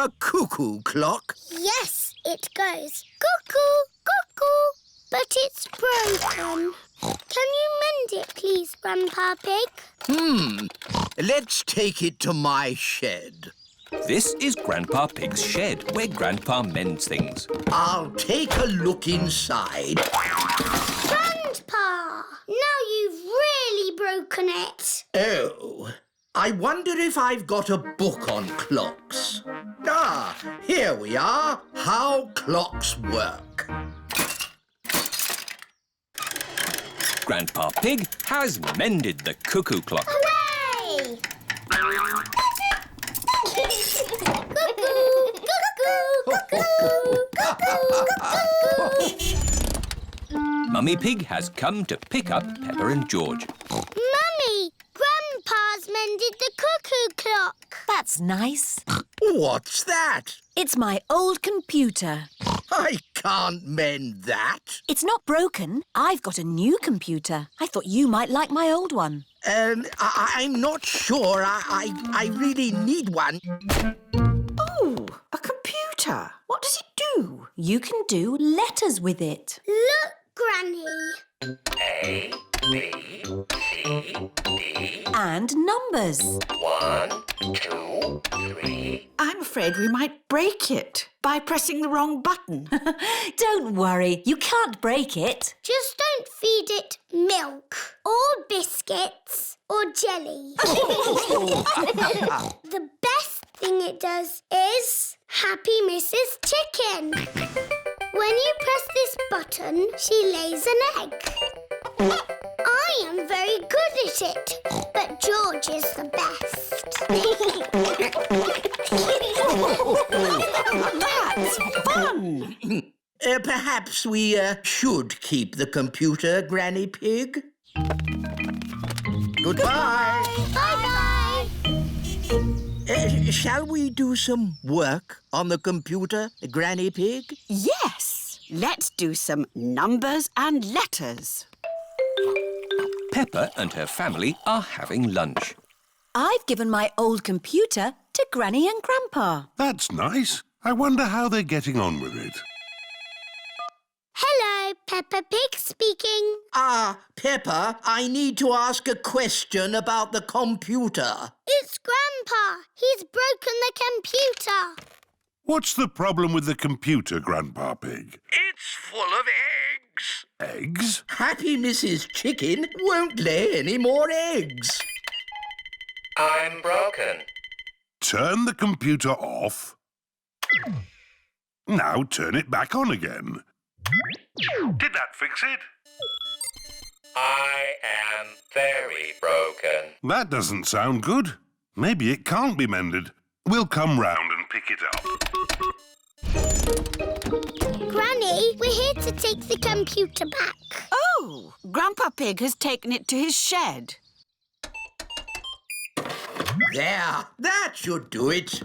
a cuckoo clock? Yes, it goes cuckoo, cuckoo, but it's broken. Can you mend it, please, Grandpa Pig? Let's take it to my shed. This is Grandpa Pig's shed, where Grandpa mends things. I'll take a look inside. Grandpa! Now you've really broken it. Oh, I wonder if I've got a book on clocks. Ah, here we are. How clocks work. Grandpa Pig has mended the cuckoo clock. Hooray! Mummy Pig has come to pick up Peppa and George. Mummy, Grandpa's mended the cuckoo clock. That's nice. What's that? It's my old computer. I can't mend that. It's not broken. I've got a new computer. I thought you might like my old one. I'm not sure. I really need one. Oh, a computer. What does it do? You can do letters with it. Look, Granny. A, B, C, D. And numbers. 1, 2, 3. I'm afraid we might break it by pressing the wrong button. Don't worry, you can't break it. Just don't feed it milk or biscuits or jelly. The best thing it does is Happy Mrs. Chicken. When you press this button, she lays an egg. I am very good at it, but George is the best. That's fun! Perhaps we should keep the computer, Granny Pig. Goodbye. Bye-bye. Shall we do some work on the computer, Granny Pig? Yes! Let's do some numbers and letters. Peppa and her family are having lunch. I've given my old computer to Granny and Grandpa. That's nice. I wonder how they're getting on with it. Hello, Peppa Pig speaking. Peppa, I need to ask a question about the computer. It's Grandpa. He's broken the computer. What's the problem with the computer, Grandpa Pig? It's full of eggs. Eggs? Happy Mrs. Chicken won't lay any more eggs. I'm broken. Turn the computer off. Now turn it back on again. Did that fix it? I am very broken. That doesn't sound good. Maybe it can't be mended. We'll come round and pick it up. Granny, we're here to take the computer back. Oh, Grandpa Pig has taken it to his shed. There, that should do it.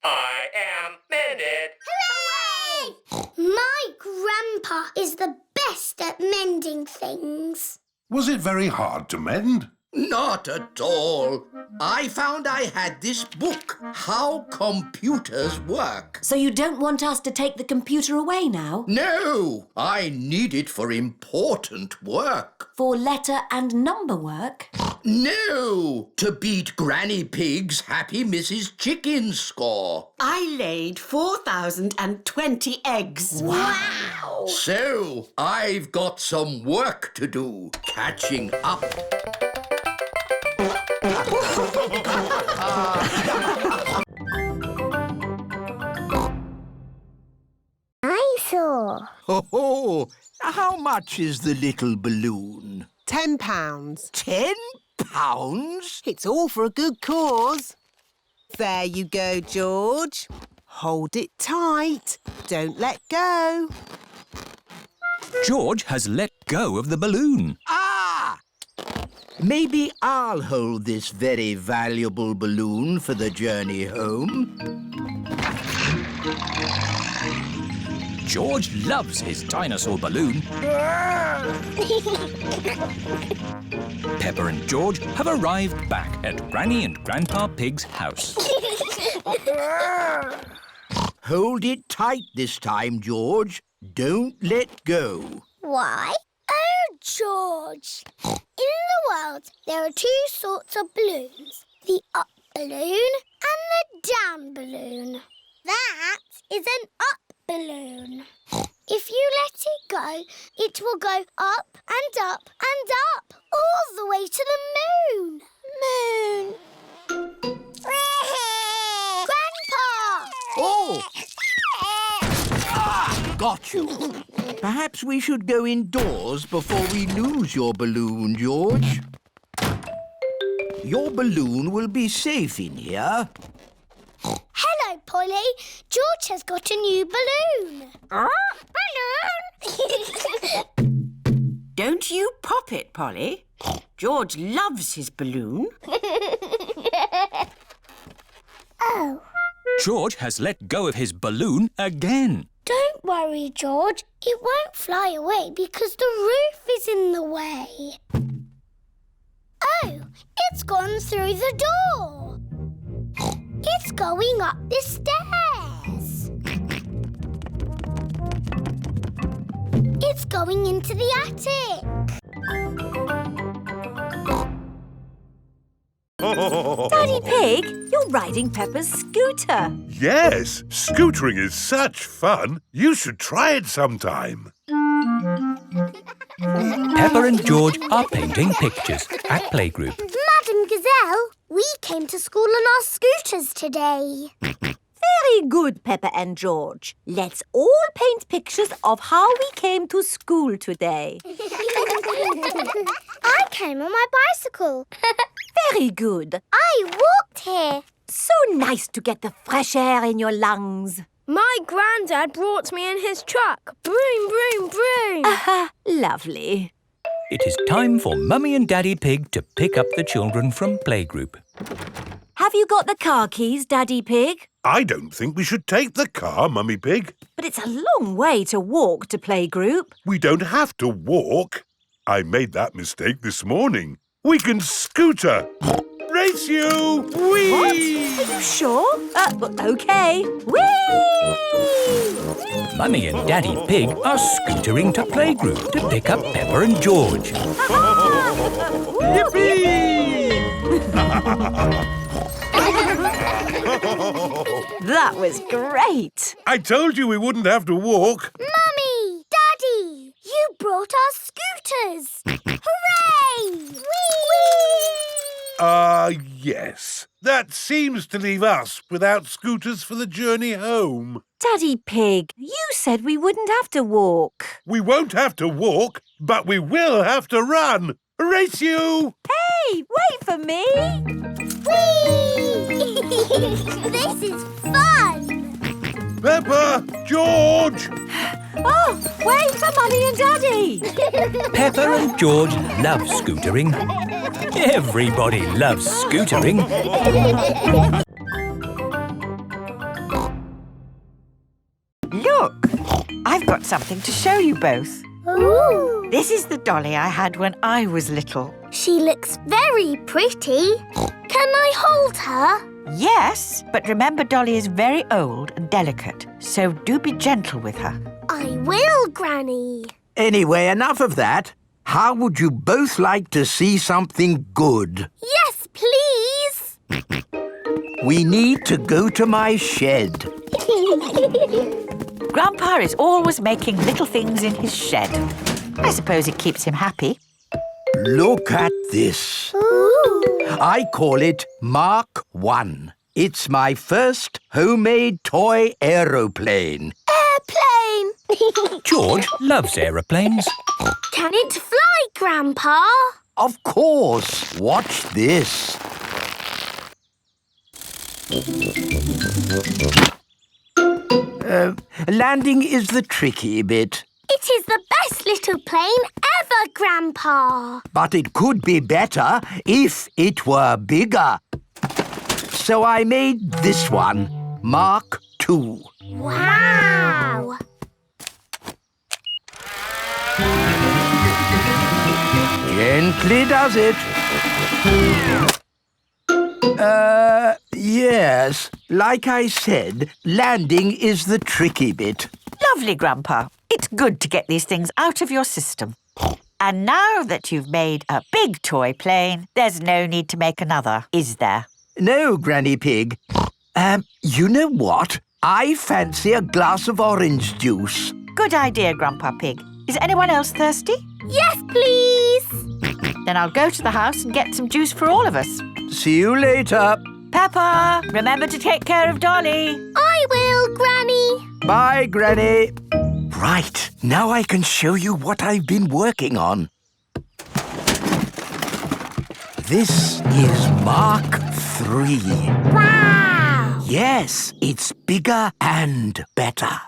I am mended. Hooray! My Grandpa is the best at mending things. Was it very hard to mend? Not at all. I found I had this book, How Computers Work. So you don't want us to take the computer away now? No, I need it for important work. For letter and number work? No, to beat Granny Pig's Happy Mrs. Chicken score. I laid 4,020 eggs. Wow! So, I've got some work to do, catching up. I saw. Oh, how much is the little balloon? £10. £10? It's all for a good cause. There you go, George. Hold it tight. Don't let go. George has let go of the balloon. Maybe I'll hold this very valuable balloon for the journey home. George loves his dinosaur balloon. Peppa and George have arrived back at Granny and Grandpa Pig's house. Hold it tight this time, George. Don't let go. Why? Oh, George. In the world, there are two sorts of balloons. The up balloon and the down balloon. That is an up balloon. If you let it go, it will go up and up and up, all the way to the moon. Moon. Grandpa! Oh! Got you. Perhaps we should go indoors before we lose your balloon, George. Your balloon will be safe in here. Hello, Polly. George has got a new balloon. Balloon! Don't you pop it, Polly. George loves his balloon. Oh. George has let go of his balloon again. Don't worry, George. It won't fly away because the roof is in the way. Oh, it's gone through the door. It's going up the stairs. It's going into the attic. Daddy Pig, you're riding Peppa's scooter. Yes, scootering is such fun. You should try it sometime. Peppa and George are painting pictures at playgroup. Madam Gazelle, we came to school on our scooters today. Very good, Peppa and George. Let's all paint pictures of how we came to school today. I came on my bicycle. Very good. I walked here. So nice to get the fresh air in your lungs. My granddad brought me in his truck. Broom, broom, broom. Lovely. It is time for Mummy and Daddy Pig to pick up the children from playgroup. Have you got the car keys, Daddy Pig? I don't think we should take the car, Mummy Pig. But it's a long way to walk to playgroup. We don't have to walk. I made that mistake this morning. We can scooter. Race you! Whee! What? Are you sure? OK. Whee! Mummy and Daddy Pig are scootering to playgroup to pick up Peppa and George. Yippee! That was great. I told you we wouldn't have to walk. Mummy! Daddy! You brought our scooters! Hooray! Whee! Yes. That seems to leave us without scooters for the journey home. Daddy Pig, you said we wouldn't have to walk. We won't have to walk, but we will have to run. Race you! Hey, wait for me. Whee! This is fun! Peppa! George! Oh, wait for Mummy and Daddy. Peppa and George love scootering. Everybody loves scootering. Look, I've got something to show you both. Ooh! This is the Dolly I had when I was little. She looks very pretty. Can I hold her? Yes, but remember Dolly is very old and delicate, so do be gentle with her. I will, Granny. Anyway, enough of that. How would you both like to see something good? Yes, please. We need to go to my shed. Grandpa is always making little things in his shed. I suppose it keeps him happy. Look at this. Ooh. I call it Mark 1. It's my first homemade toy aeroplane. Airplane. George loves aeroplanes. Can it fly, Grandpa? Of course. Watch this. Landing is the tricky bit. It is the best little plane ever, Grandpa. But it could be better if it were bigger. So I made this one, Mark 2. Wow! Gently does it. Yes. Like I said, landing is the tricky bit. Lovely, Grandpa. It's good to get these things out of your system. And now that you've made a big toy plane, there's no need to make another, is there? No, Granny Pig. You know what? I fancy a glass of orange juice. Good idea, Grandpa Pig. Is anyone else thirsty? Yes, please. Then I'll go to the house and get some juice for all of us. See you later. Peppa, remember to take care of Dolly. I will, Granny. Bye, Granny. Right, now I can show you what I've been working on. This is Mark III. Wow! Yes, it's bigger and better.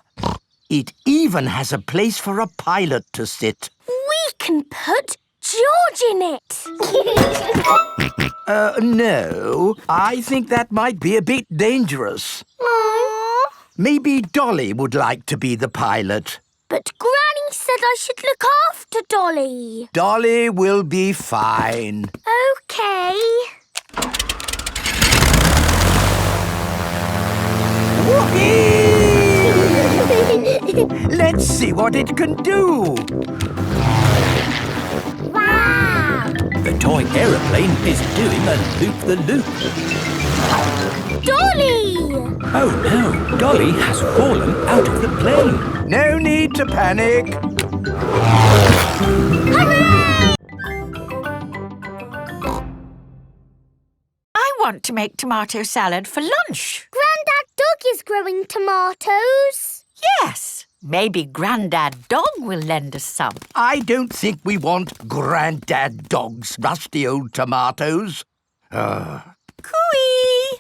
It even has a place for a pilot to sit. We can put George in it. No, I think that might be a bit dangerous. Aww. Maybe Dolly would like to be the pilot. But Granny said I should look after Dolly. Dolly will be fine. OK. Whoopee! Let's see what it can do. Wow! The toy aeroplane is doing a loop-the-loop. Dolly! Oh no, Dolly has fallen out of the plane. No need to panic. I want to make tomato salad for lunch. Grandad Dog is growing tomatoes. Yes, maybe Grandad Dog will lend us some. I don't think we want Grandad Dog's rusty old tomatoes. Cooey!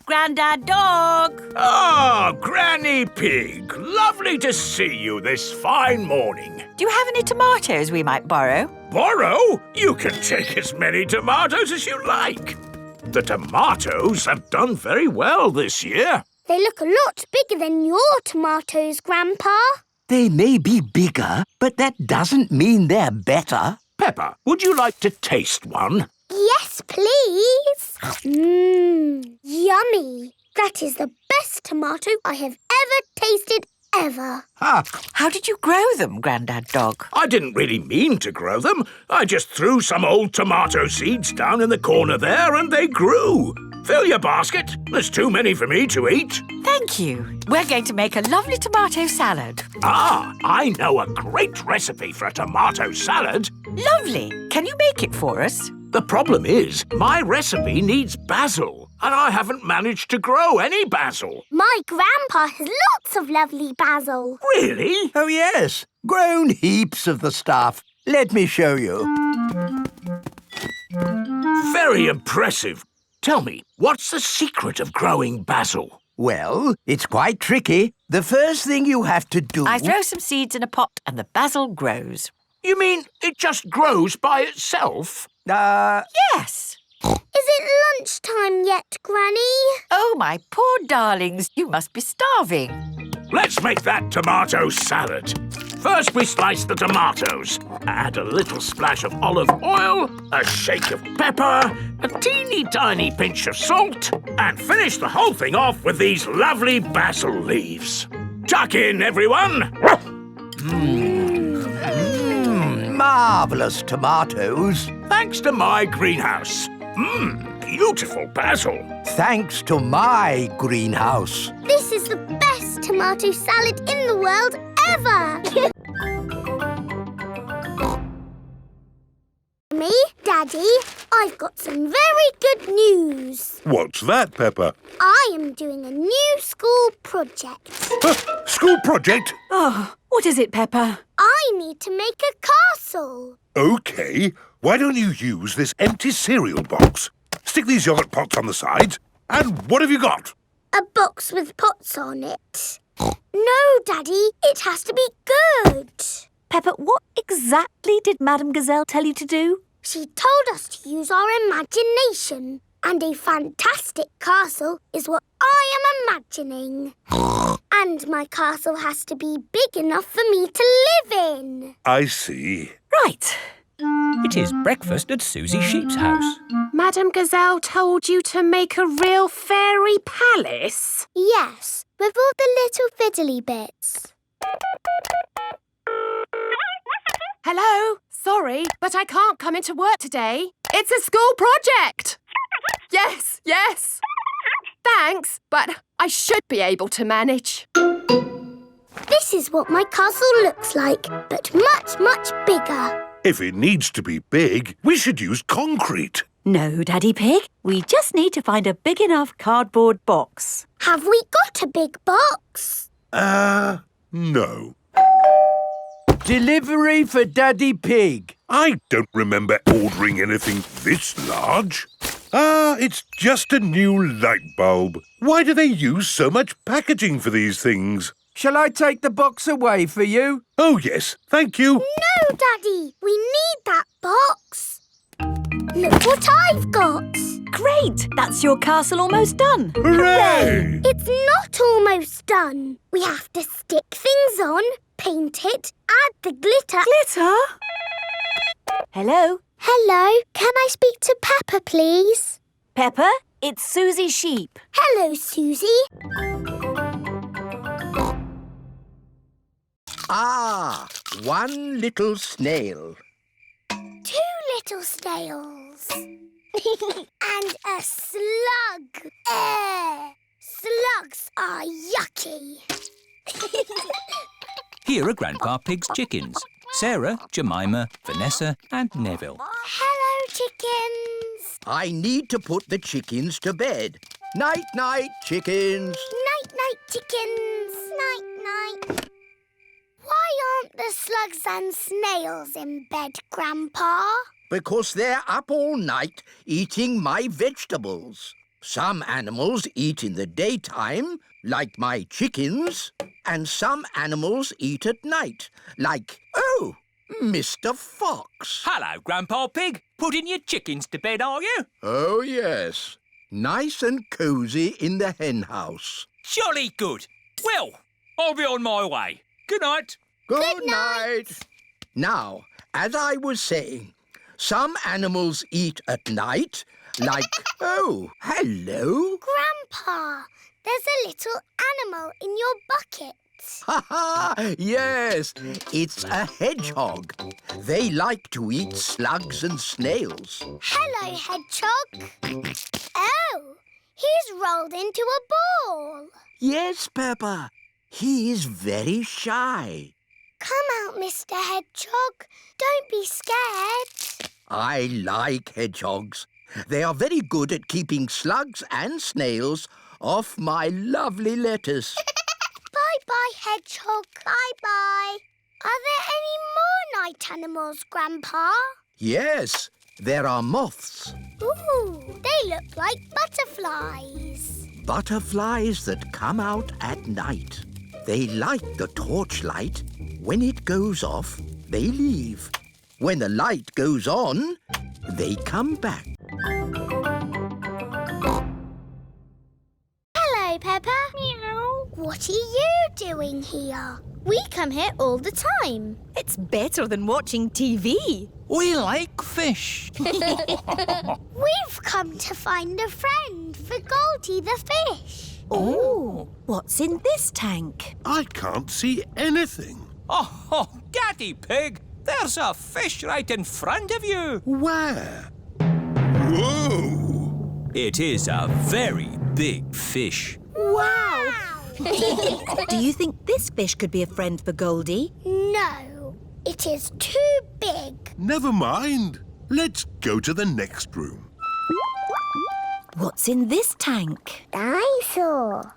Grandad Dog! Ah, Granny Pig. Lovely to see you this fine morning. Do you have any tomatoes we might borrow? Borrow? You can take as many tomatoes as you like. The tomatoes have done very well this year. They look a lot bigger than your tomatoes, Grandpa. They may be bigger, but that doesn't mean they're better. Peppa, would you like to taste one? Yes, please. Yummy. That is the best tomato I have ever tasted ever. How did you grow them, Grandad Dog? I didn't really mean to grow them. I just threw some old tomato seeds down in the corner there and they grew. Fill your basket. There's too many for me to eat. Thank you. We're going to make a lovely tomato salad. Ah, I know a great recipe for a tomato salad. Lovely. Can you make it for us? The problem is, my recipe needs basil, and I haven't managed to grow any basil. My grandpa has lots of lovely basil. Really? Oh, yes. Grown heaps of the stuff. Let me show you. Very impressive. Tell me, what's the secret of growing basil? Well, it's quite tricky. The first thing you have to do... I throw some seeds in a pot and the basil grows. You mean it just grows by itself? Yes. Is it lunchtime yet, Granny? Oh, my poor darlings, you must be starving. Let's make that tomato salad. First, we slice the tomatoes. Add a little splash of olive oil, a shake of pepper, a teeny tiny pinch of salt, and finish the whole thing off with these lovely basil leaves. Tuck in, everyone. Marvellous tomatoes. Thanks to my greenhouse. Beautiful basil. Thanks to my greenhouse. This is the best tomato salad in the world ever. Me, Daddy, I've got some very good news. What's that, Peppa? I am doing a new school project. School project? Oh, what is it, Peppa? I need to make a castle. OK. Why don't you use this empty cereal box? Stick these yogurt pots on the sides. And what have you got? A box with pots on it. No, Daddy, it has to be good. Peppa, what exactly did Madame Gazelle tell you to do? She told us to use our imagination. And a fantastic castle is what I am imagining. And my castle has to be big enough for me to live in. I see. Right. It is breakfast at Susie Sheep's house. Madame Gazelle told you to make a real fairy palace? Yes, with all the little fiddly bits. Hello? Sorry, but I can't come into work today. It's a school project. Yes, yes. Thanks, but I should be able to manage. This is what my castle looks like, but much, much bigger. If it needs to be big, we should use concrete. No, Daddy Pig. We just need to find a big enough cardboard box. Have we got a big box? No. Delivery for Daddy Pig. I don't remember ordering anything this large. It's just a new light bulb. Why do they use so much packaging for these things? Shall I take the box away for you? Oh, yes, thank you. No, Daddy, we need that box. Look what I've got. Great! That's your castle almost done. Hooray! It's not almost done. We have to stick things on, paint it, add the glitter. Glitter? Hello? Hello, can I speak to Peppa, please? Peppa, it's Susie Sheep. Hello, Susie. Ah, one little snail. 2 little snails. And a slug. Slugs are yucky. Here are Grandpa Pig's chickens. Sarah, Jemima, Vanessa and Neville. Hello, chickens. I need to put the chickens to bed. Night-night, chickens. Night-night, chickens. Night-night. Why aren't the slugs and snails in bed, Grandpa? Because they're up all night eating my vegetables. Some animals eat in the daytime, like my chickens, and some animals eat at night, like, Mr. Fox. Hello, Grandpa Pig. Putting your chickens to bed, are you? Oh, yes. Nice and cosy in the hen house. Jolly good. Well, I'll be on my way. Good night. Good night. Now, as I was saying, some animals eat at night, like... Oh, hello. Grandpa, there's a little animal in your bucket. Ha ha! Yes, it's a hedgehog. They like to eat slugs and snails. Hello, hedgehog. Oh, he's rolled into a ball. Yes, Peppa. He is very shy. Come out, Mr. Hedgehog. Don't be scared. I like hedgehogs. They are very good at keeping slugs and snails off my lovely lettuce. Bye-bye, hedgehog. Bye-bye. Are there any more night animals, Grandpa? Yes, there are moths. Ooh, they look like butterflies. Butterflies that come out at night. They like the torchlight. When it goes off, they leave. When the light goes on, they come back. Hello, Peppa. Meow. What are you doing here? We come here all the time. It's better than watching TV. We like fish. We've come to find a friend for Goldie the fish. Oh, what's in this tank? I can't see anything. Oh, Daddy Pig, there's a fish right in front of you. Where? Whoa! It is a very big fish. Wow! Do you think this fish could be a friend for Goldie? No, it is too big. Never mind. Let's go to the next room. What's in this tank? Dinosaur.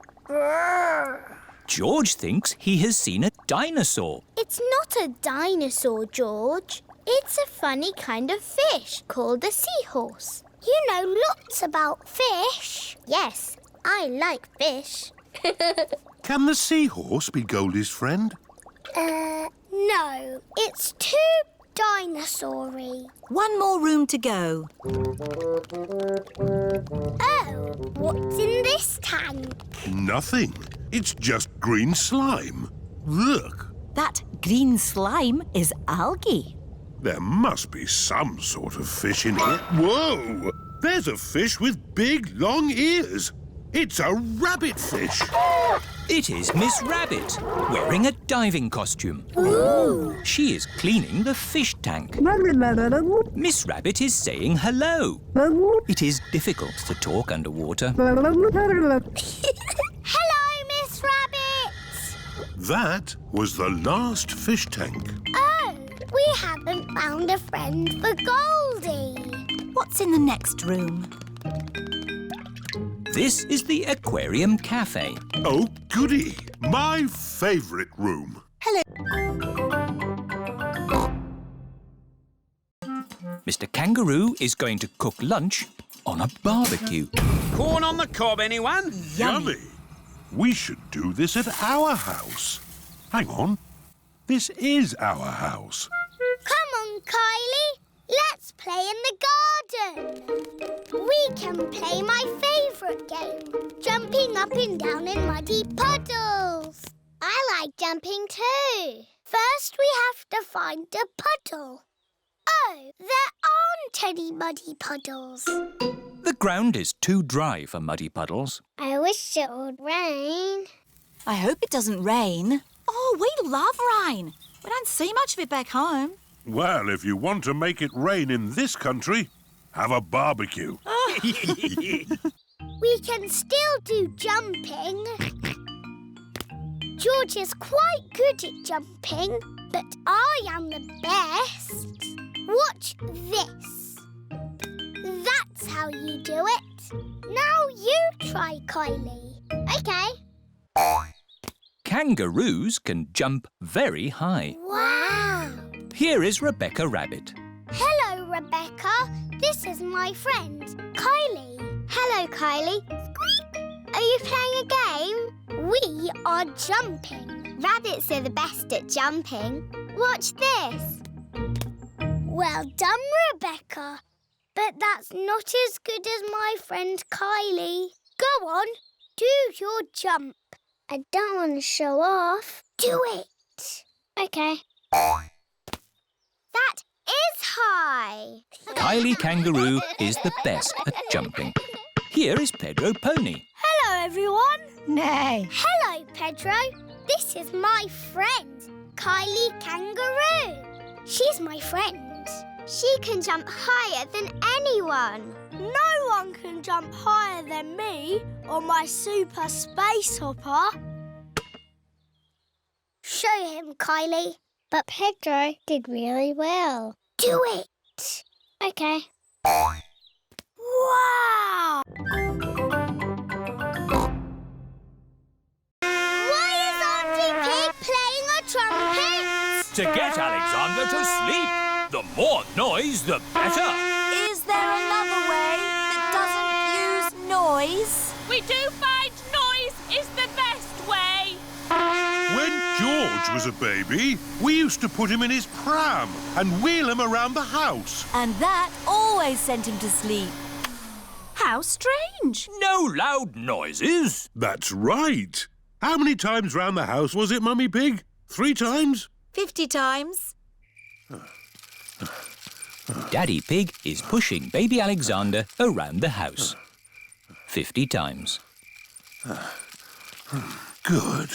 George thinks he has seen a dinosaur. It's not a dinosaur, George. It's a funny kind of fish called a seahorse. You know lots about fish. Yes, I like fish. Can the seahorse be Goldie's friend? No. It's too dinosaur-y. One more room to go. Oh, what's in this tank? Nothing. It's just green slime. Look. That green slime is algae. There must be some sort of fish in here. Whoa! There's a fish with big, long ears. It's a rabbit fish. It is Miss Rabbit, wearing a diving costume. Ooh. She is cleaning the fish tank. Miss Rabbit is saying hello. It is difficult to talk underwater. Hello, Miss Rabbit. That was the last fish tank. Oh, we haven't found a friend for Goldie. What's in the next room? This is the Aquarium Cafe. Oh, goody! My favourite room. Hello. Mr. Kangaroo is going to cook lunch on a barbecue. Corn on the cob, anyone? Yummy! We should do this at our house. Hang on. This is our house. Come on, Kylie. Let's play in the garden. We can play my favourite game, jumping up and down in muddy puddles. I like jumping too. First, we have to find a puddle. Oh, there aren't any muddy puddles. The ground is too dry for muddy puddles. I wish it would rain. I hope it doesn't rain. Oh, we love rain. We don't see much of it back home. Well, if you want to make it rain in this country, have a barbecue. We can still do jumping. George is quite good at jumping, but I am the best. Watch this. That's how you do it. Now you try, Kylie. OK. Kangaroos can jump very high. Wow. Here is Rebecca Rabbit. Hello, Rebecca. This is my friend, Kylie. Hello, Kylie. Squeak. Are you playing a game? We are jumping. Rabbits are the best at jumping. Watch this. Well done, Rebecca. But that's not as good as my friend Kylie. Go on, do your jump. I don't want to show off. Do it. OK. That is high. Kylie Kangaroo is the best at jumping. Here is Pedro Pony. Hello, everyone. Nay. Hello, Pedro. This is my friend, Kylie Kangaroo. She's my friend. She can jump higher than anyone. No one can jump higher than me or my super space hopper. Show him, Kylie. But Pedro did really well. Do it. OK. Wow! Why is Auntie Pig playing a trumpet? To get Alexander to sleep. The more noise, the better. Is there another way that doesn't use noise? We do find noise is the best way. When George was a baby, we used to put him in his pram and wheel him around the house. And that always sent him to sleep. How strange. No loud noises. That's right. How many times round the house was it, Mummy Pig? 3 times? 50 times. Daddy Pig is pushing baby Alexander around the house. 50 times. Good.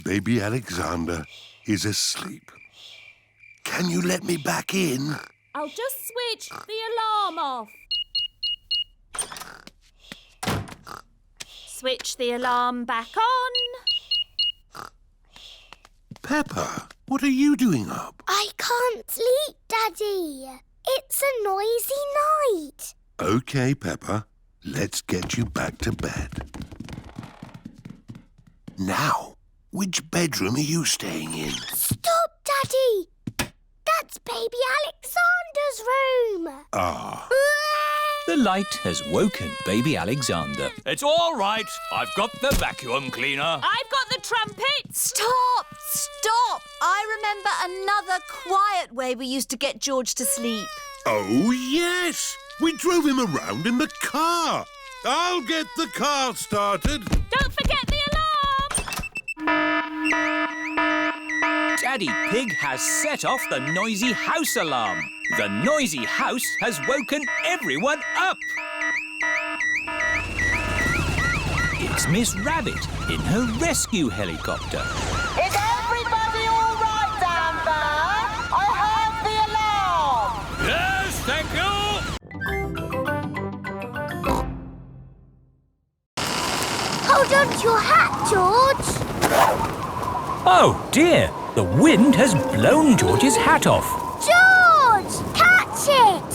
Baby Alexander is asleep. Can you let me back in? I'll just switch the alarm off. Switch the alarm back on. Peppa, what are you doing up? I can't sleep, Daddy. It's a noisy night. OK, Peppa. Let's get you back to bed. Now, which bedroom are you staying in? Stop, Daddy. That's baby Alexander's room. Ah. The light has woken baby Alexander. It's all right. I've got the vacuum cleaner. I've got the trumpet. Stop! Stop! I remember another quiet way we used to get George to sleep. Oh, yes. We drove him around in the car. I'll get the car started. Don't forget the alarm. Daddy Pig has set off the noisy house alarm. The noisy house has woken everyone up. It's Miss Rabbit in her rescue helicopter. Is everybody all right down there? I heard the alarm. Yes, thank you. Hold on to your hat, George. Oh dear, the wind has blown George's hat off. George, catch it!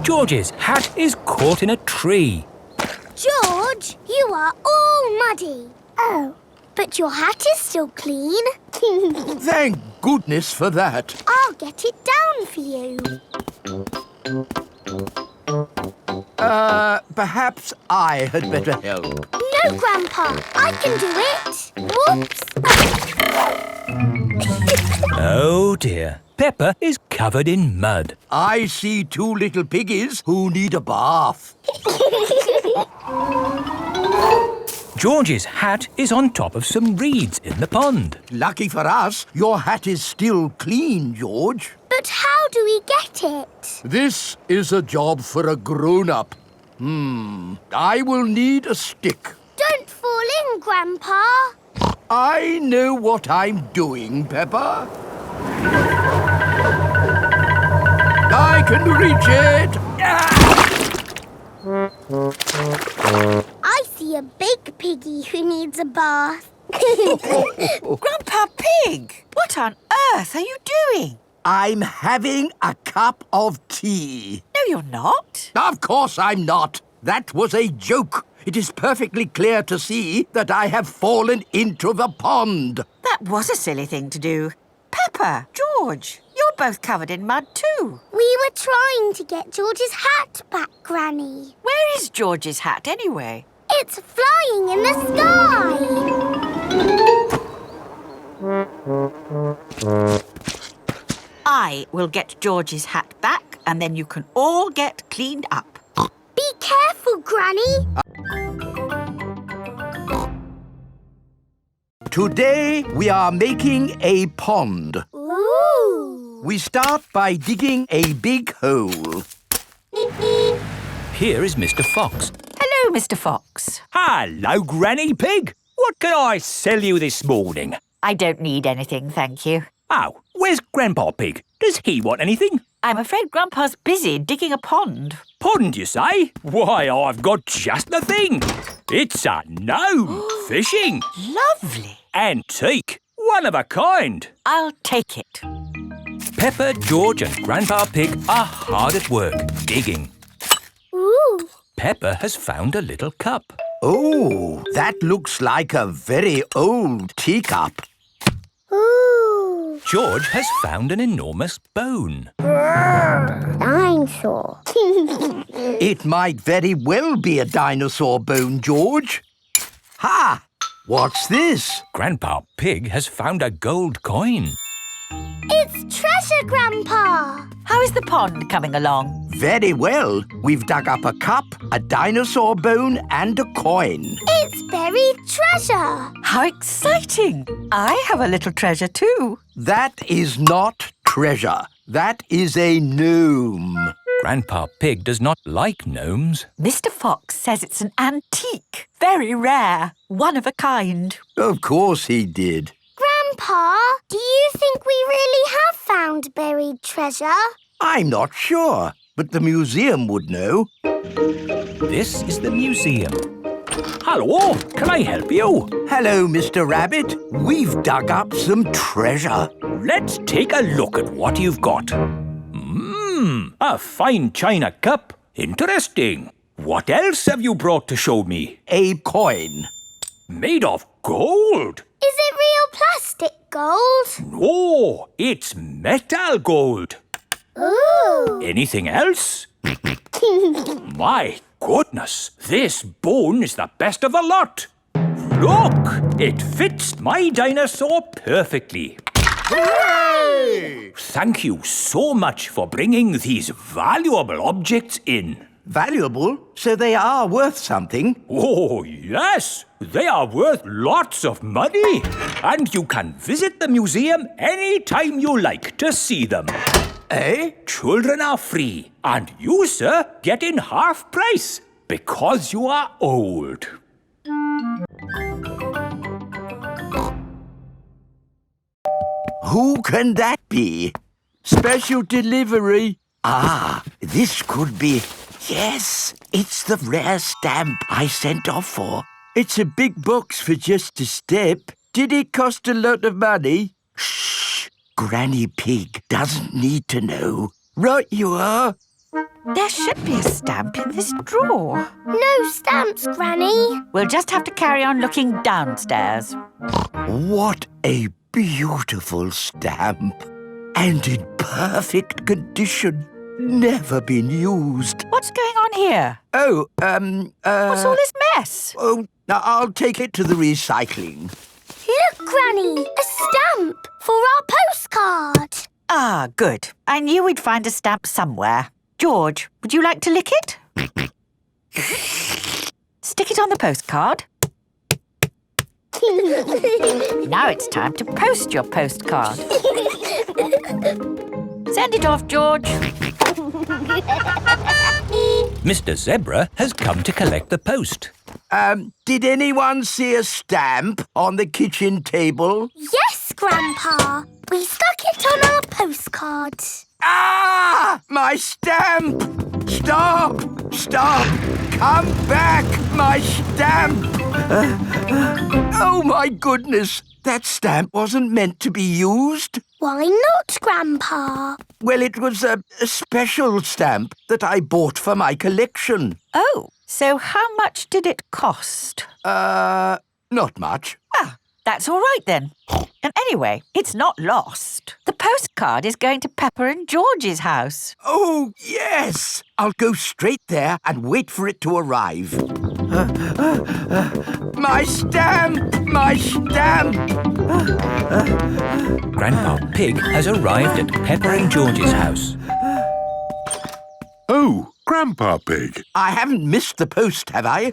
George's hat is caught in a tree. George, you are all muddy. Oh, but your hat is still clean. Thank goodness for that. I'll get it down for you. Perhaps I had better help. No, Grandpa, I can do it. Whoops. Oh dear, Peppa is covered in mud. I see two little piggies who need a bath. George's hat is on top of some reeds in the pond. Lucky for us, your hat is still clean, George. But how do we get it? This is a job for a grown-up. I will need a stick. Don't fall in, Grandpa. I know what I'm doing, Peppa. I can reach it. I see a big piggy who needs a bath. Grandpa Pig, what on earth are you doing? I'm having a cup of tea. No, you're not. Of course I'm not. That was a joke. It is perfectly clear to see that I have fallen into the pond. That was a silly thing to do. Peppa, George, you're both covered in mud too. We were trying to get George's hat back, Granny. Where is George's hat anyway? It's flying in the sky. I will get George's hat back and then you can all get cleaned up. Be careful, Granny. Today we are making a pond. Ooh. We start by digging a big hole. Here is Mr. Fox. Hello, Mr. Fox. Hello, Granny Pig. What can I sell you this morning? I don't need anything, thank you. Oh, where's Grandpa Pig? Does he want anything? I'm afraid Grandpa's busy digging a pond. Pond, you say? Why, I've got just the thing. It's a gnome fishing. Lovely. Antique. One of a kind. I'll take it. Peppa, George and Grandpa Pig are hard at work, digging. Ooh. Peppa has found a little cup. Oh, that looks like a very old teacup. Ooh. George has found an enormous bone. Dinosaur. It might very well be a dinosaur bone, George. Ha! What's this? Grandpa Pig has found a gold coin. It's treasure, Grandpa. How is the pond coming along? Very well. We've dug up a cup, a dinosaur bone and a coin. It's buried treasure. How exciting! I have a little treasure too. That is not treasure. That is a gnome. Grandpa Pig does not like gnomes. Mr. Fox says it's an antique, very rare, one of a kind. Of course he did. Grandpa, do you think we really have found buried treasure? I'm not sure, but the museum would know. This is the museum. Hello, can I help you? Hello, Mr. Rabbit. We've dug up some treasure. Let's take a look at what you've got. A fine china cup. Interesting. What else have you brought to show me? A coin. Made of gold. Is it real plastic gold? No, it's metal gold. Ooh. Anything else? My goodness, this bone is the best of the lot. Look, it fits my dinosaur perfectly. Hooray! Thank you so much for bringing these valuable objects in. Valuable, so they are worth something. Oh, yes. They are worth lots of money. And you can visit the museum any time you like to see them. Eh? Children are free. And you, sir, get in half price because you are old. Who can that be? Special delivery. Ah, this could be... Yes, it's the rare stamp I sent off for. It's a big box for just a step. Did it cost a lot of money? Shh! Granny Pig doesn't need to know. Right you are. There should be a stamp in this drawer. No stamps, Granny. We'll just have to carry on looking downstairs. What a beautiful stamp. And in perfect condition. Never been used. What's going on here? Oh, What's all this mess? Oh, now I'll take it to the recycling. Look, Granny, a stamp for our postcard. Ah, good. I knew we'd find a stamp somewhere. George, would you like to lick it? Stick it on the postcard. Now it's time to post your postcard. Send it off, George. Mr. Zebra has come to collect the post. Did anyone see a stamp on the kitchen table? Yes, Grandpa. We stuck it on our postcard. Ah! My stamp! Stop! Stop! Come back! My stamp! Oh, my goodness! That stamp wasn't meant to be used. Why not, Grandpa? Well, it was a special stamp that I bought for my collection. Oh, so how much did it cost? Not much. Ah, that's all right then. And anyway, it's not lost. The postcard is going to Peppa and George's house. Oh, yes! I'll go straight there and wait for it to arrive. My stamp! My stamp! Grandpa Pig has arrived at Peppa and George's house. Oh, Grandpa Pig. I haven't missed the post, have I?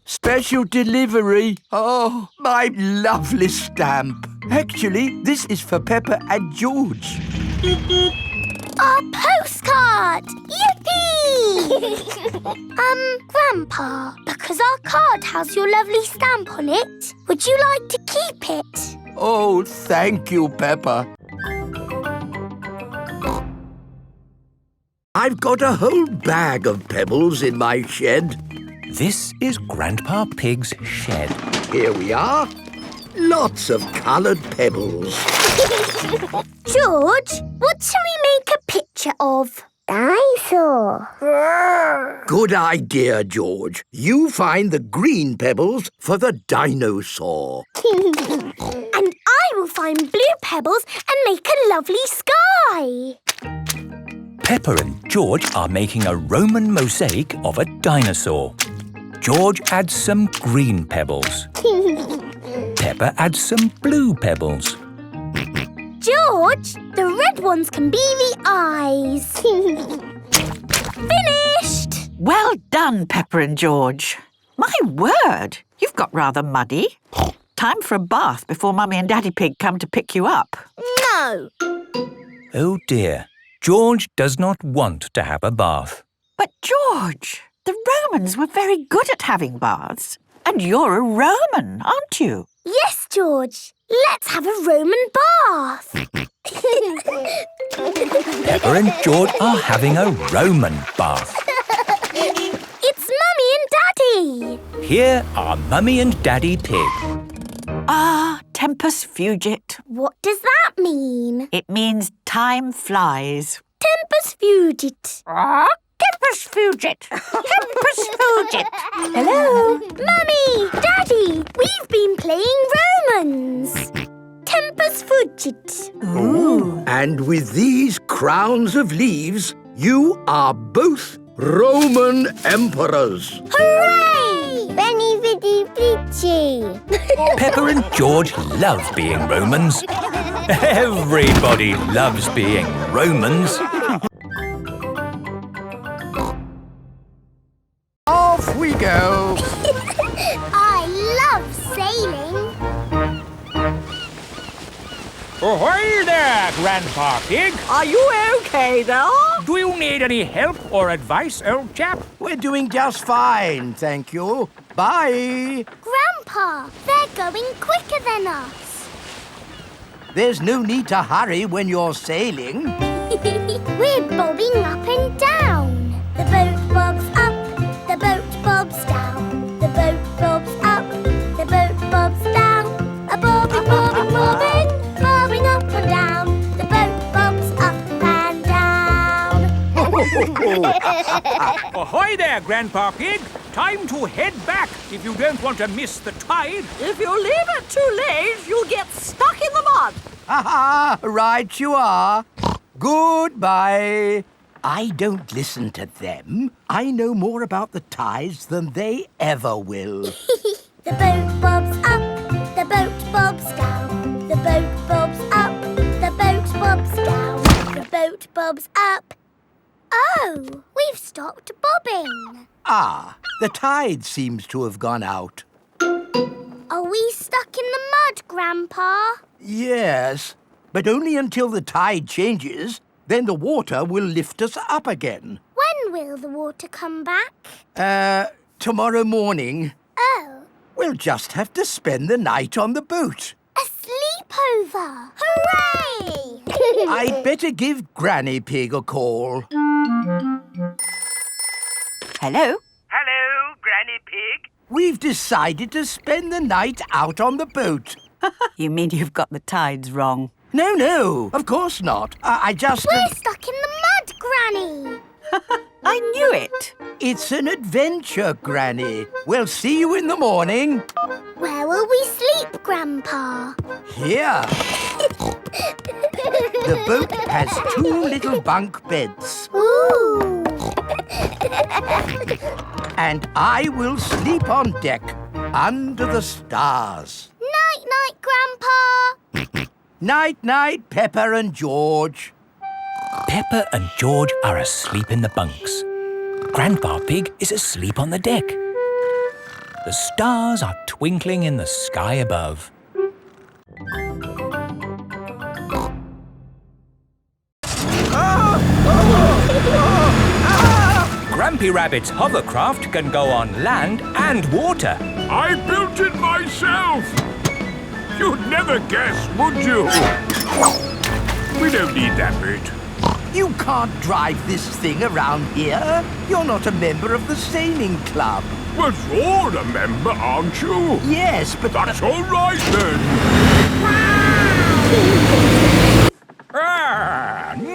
Special delivery. Oh, my lovely stamp. Actually, this is for Peppa and George. Our postcard! Yippee! Grandpa, because our card has your lovely stamp on it, would you like to keep it? Oh, thank you, Peppa. I've got a whole bag of pebbles in my shed. This is Grandpa Pig's shed. Here we are. Lots of coloured pebbles. George, what shall we make a picture of? Dinosaur. Good idea, George. You find the green pebbles for the dinosaur. And I will find blue pebbles and make a lovely sky. Peppa and George are making a Roman mosaic of a dinosaur. George adds some green pebbles. Peppa adds some blue pebbles. George, the red ones can be the eyes. Finished! Well done, Peppa and George. My word, you've got rather muddy. Time for a bath before Mummy and Daddy Pig come to pick you up. No. Oh dear, George does not want to have a bath. But George, the Romans were very good at having baths. And you're a Roman, aren't you? Yes, George. Let's have a Roman bath. Peppa and George are having a Roman bath. It's Mummy and Daddy. Here are Mummy and Daddy Pig. Ah, tempus fugit. What does that mean? It means time flies. Tempus fugit. Tempus fugit. Tempus fugit. Hello? Mummy, Daddy, we've been playing Romans. Tempus fugit. Ooh. And with these crowns of leaves, you are both Roman emperors. Hooray! Benny Viddy Vici. Peppa and George love being Romans. Everybody loves being Romans. we go. I love sailing. Ahoy there, Grandpa Pig. Are you okay there? Do you need any help or advice, old chap? We're doing just fine, thank you. Bye. Grandpa, they're going quicker than us. There's no need to hurry when you're sailing. We're bobbing up and down. The boat bobs up, the boat bobs down. The boat bobs up, the boat bobs down. A bobbing, bobbing, bobbing, bobbing up and down. The boat bobs up and down. Ahoy there, Grandpa Pig. Time to head back if you don't want to miss the tide. If you leave it too late, you'll get stuck in the mud. Ha-ha, right you are. Goodbye. I don't listen to them. I know more about the tides than they ever will. The boat bobs up, the boat bobs down. The boat bobs up, the boat bobs down. The boat bobs up. Oh, we've stopped bobbing. Ah, the tide seems to have gone out. Are we stuck in the mud, Grandpa? Yes, but only until the tide changes. Then the water will lift us up again. When will the water come back? Tomorrow morning. Oh. We'll just have to spend the night on the boat. A sleepover! Hooray! I'd better give Granny Pig a call. Hello? Hello, Granny Pig. We've decided to spend the night out on the boat. You mean you've got the tides wrong? No, of course not. I just... We're stuck in the mud, Granny. I knew it. It's an adventure, Granny. We'll see you in the morning. Where will we sleep, Grandpa? Here. The boat has 2 little bunk beds. Ooh. And I will sleep on deck, under the stars. Night-night, Grandpa. Night-night, Peppa and George. Peppa and George are asleep in the bunks. Grandpa Pig is asleep on the deck. The stars are twinkling in the sky above. Grampy Rabbit's hovercraft can go on land and water. I built it myself. You'd never guess, would you? We don't need that bit. You can't drive this thing around here. You're not a member of the sailing club. Well, you're a member, aren't you? Yes, but... That's all right, then.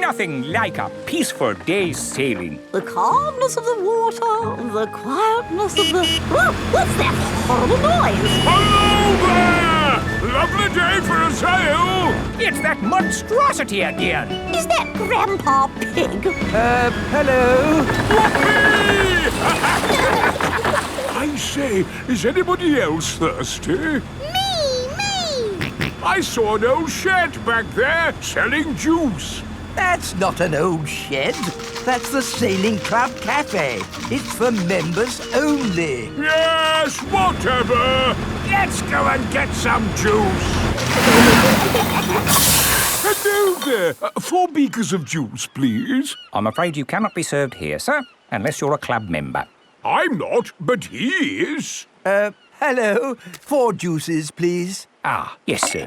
Nothing like a peaceful day's sailing. The calmness of the water, the quietness of the... Oh, what's that horrible noise? Hello there! Lovely day for a sail! It's that monstrosity again. Is that Grandpa Pig? Hello? I say, is anybody else thirsty? Me! I saw an old shed back there selling juice. That's not an old shed. That's the Sailing Club Cafe. It's for members only. Yes, whatever. Let's go and get some juice. Hello there. 4 beakers of juice, please. I'm afraid you cannot be served here, sir, unless you're a club member. I'm not, but he is. Hello. 4 juices, please. Ah, yes, sir.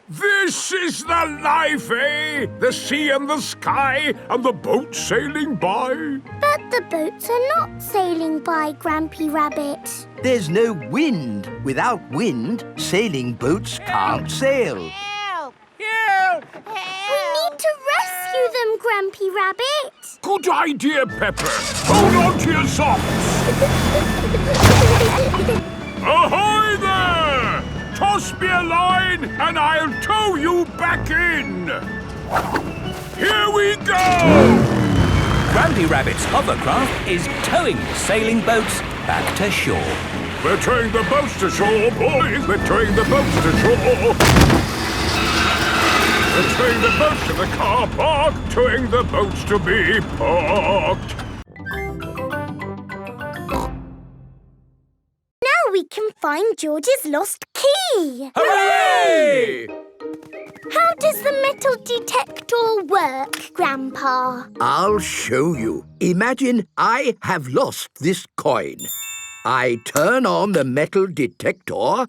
This is the life, eh? The sea and the sky and the boat sailing by. But the boats are not sailing by, Grampy Rabbit. There's no wind. Without wind, sailing boats can't sail. Help! Help! We need to rescue them, Grampy Rabbit. Good idea, Pepper. Hold on to your socks. Ahoy there! Toss me a line and I'll tow you back in. Here we go! Grampy Rabbit's hovercraft is towing the sailing boats back to shore. We're towing the boats to shore, boys. We're towing the boats to shore. We're towing the boats to the car park, towing the boats to be parked. find George's lost key. Hooray! How does the metal detector work, Grandpa? I'll show you. Imagine I have lost this coin. I turn on the metal detector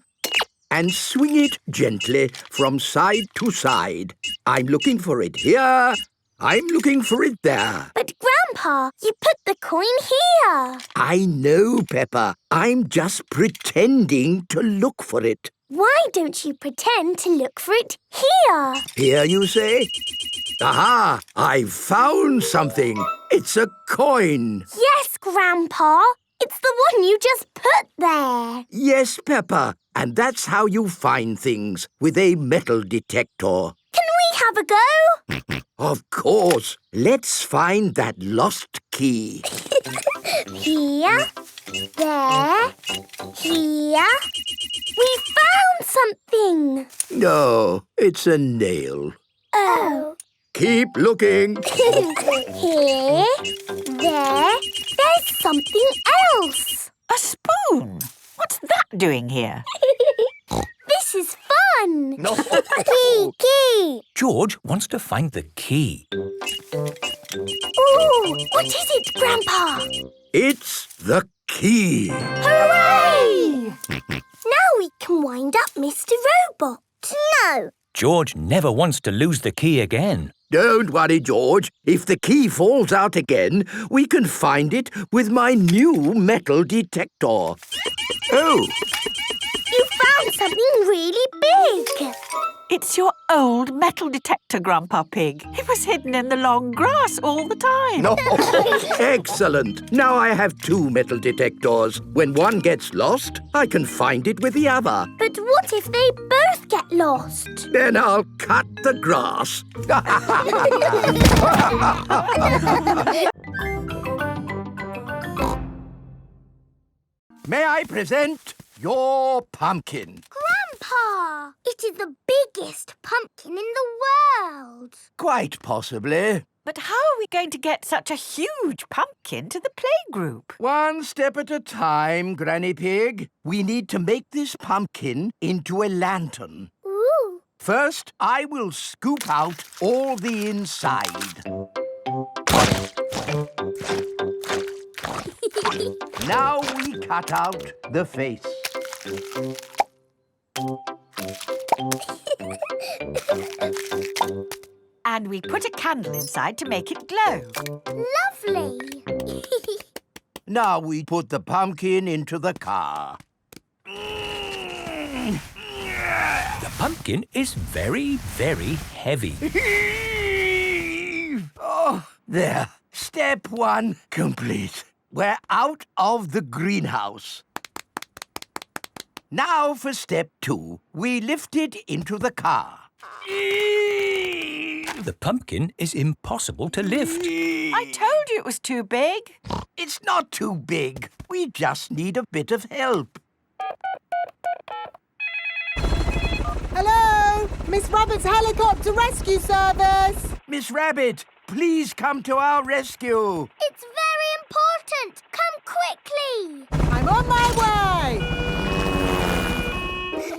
and swing it gently from side to side. I'm looking for it here. I'm looking for it there. But, Grandpa, you put the coin here. I know, Peppa. I'm just pretending to look for it. Why don't you pretend to look for it here? Here, you say? Aha! I've found something. It's a coin. Yes, Grandpa. It's the one you just put there. Yes, Peppa. And that's how you find things, with a metal detector. Can we have a go? Of course. Let's find that lost key. Here, there, here. We found something. No, it's a nail. Oh. Keep looking. Here, there. There's something else. A spoon? What's that doing here? This is fun. No. Key. George wants to find the key. Ooh, what is it, Grandpa? It's the key. Hooray! Now we can wind up Mr. Robot. No. George never wants to lose the key again. Don't worry, George. If the key falls out again, we can find it with my new metal detector. Oh. You found something really big. It's your old metal detector, Grandpa Pig. It was hidden in the long grass all the time. No. Excellent. Now I have two metal detectors. When one gets lost, I can find it with the other. But what if they both get lost? Then I'll cut the grass. May I present your pumpkin? Grandpa, it is the biggest pumpkin in the world. Quite possibly. But how are we going to get such a huge pumpkin to the playgroup? One step at a time, Granny Pig. We need to make this pumpkin into a lantern. Ooh. First, I will scoop out all the inside. Now we cut out the face. And we put a candle inside to make it glow. Lovely. Now we put the pumpkin into the car. The pumpkin is very, very heavy. Oh, there. Step one complete. We're out of the greenhouse. Now for step two. We lift it into the car. The pumpkin is impossible to lift. I told you it was too big. It's not too big. We just need a bit of help. Hello? Miss Rabbit's helicopter rescue service. Miss Rabbit, please come to our rescue. It's very important. Come quickly. I'm on my way.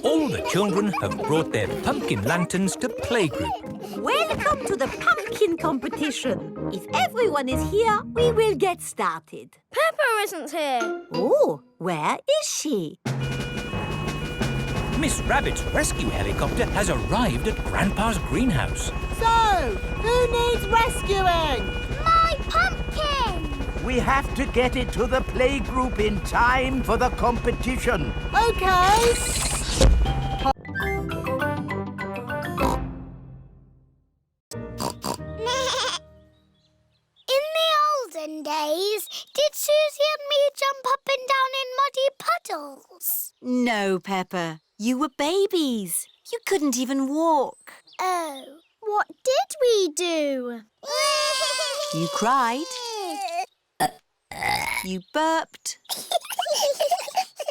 All the children have brought their pumpkin lanterns to playgroup. Welcome to the pumpkin competition. If everyone is here, we will get started. Peppa isn't here. Oh, where is she? Miss Rabbit's rescue helicopter has arrived at Grandpa's greenhouse. So, who needs rescuing? My pumpkin. We have to get it to the playgroup in time for the competition. Okay. In the olden days, did Susie and me jump up and down in muddy puddles? No, Peppa. You were babies. You couldn't even walk. Oh, what did we do? You cried. You burped.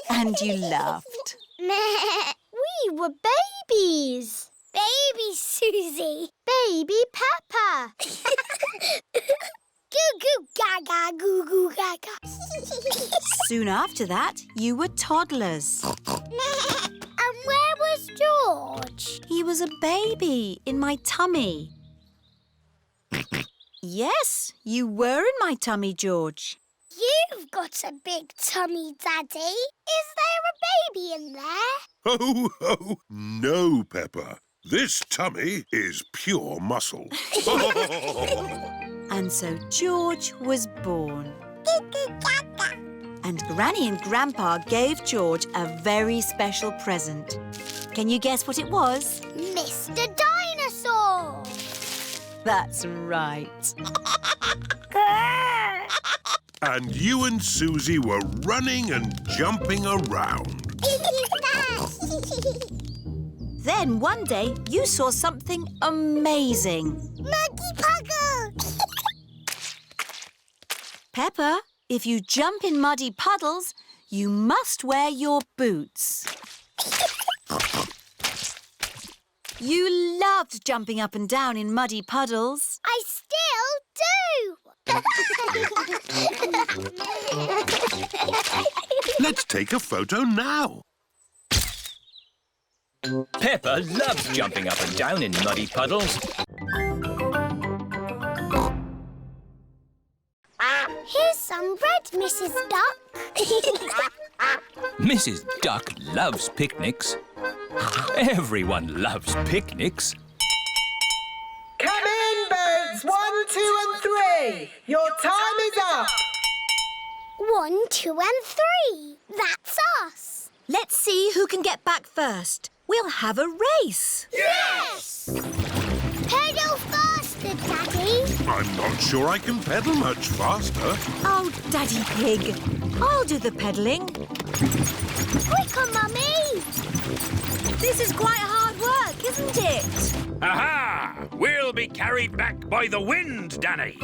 And you laughed. We were babies. Baby Susie. Baby Peppa. Goo goo gaga, goo goo gaga. Soon after that, you were toddlers. And where was George? He was a baby in my tummy. Yes, you were in my tummy, George. You've got a big tummy, Daddy. Is there a baby in there? Ho, ho! No, Peppa. This tummy is pure muscle. And so George was born. And Granny and Grandpa gave George a very special present. Can you guess what it was? Mr. Dinosaur! That's right. And you and Susie were running and jumping around. Then one day you saw something amazing. Muddy Puddle! Peppa, if you jump in muddy puddles, you must wear your boots. You loved jumping up and down in muddy puddles. I still do! Let's take a photo now. Peppa loves jumping up and down in muddy puddles. Here's some bread, Mrs. Duck. Mrs. Duck loves picnics. Everyone loves picnics. Come in, boats. 1, 2 and 3. Your time is up. 1, 2 and 3. That's us. Let's see who can get back first. We'll have a race. Yes! Pedal faster, Daddy. I'm not sure I can pedal much faster. Oh, Daddy Pig. I'll do the pedalling. Quicker, Mummy. This is quite hard work, isn't it? Aha! We'll be carried back by the wind, Danny.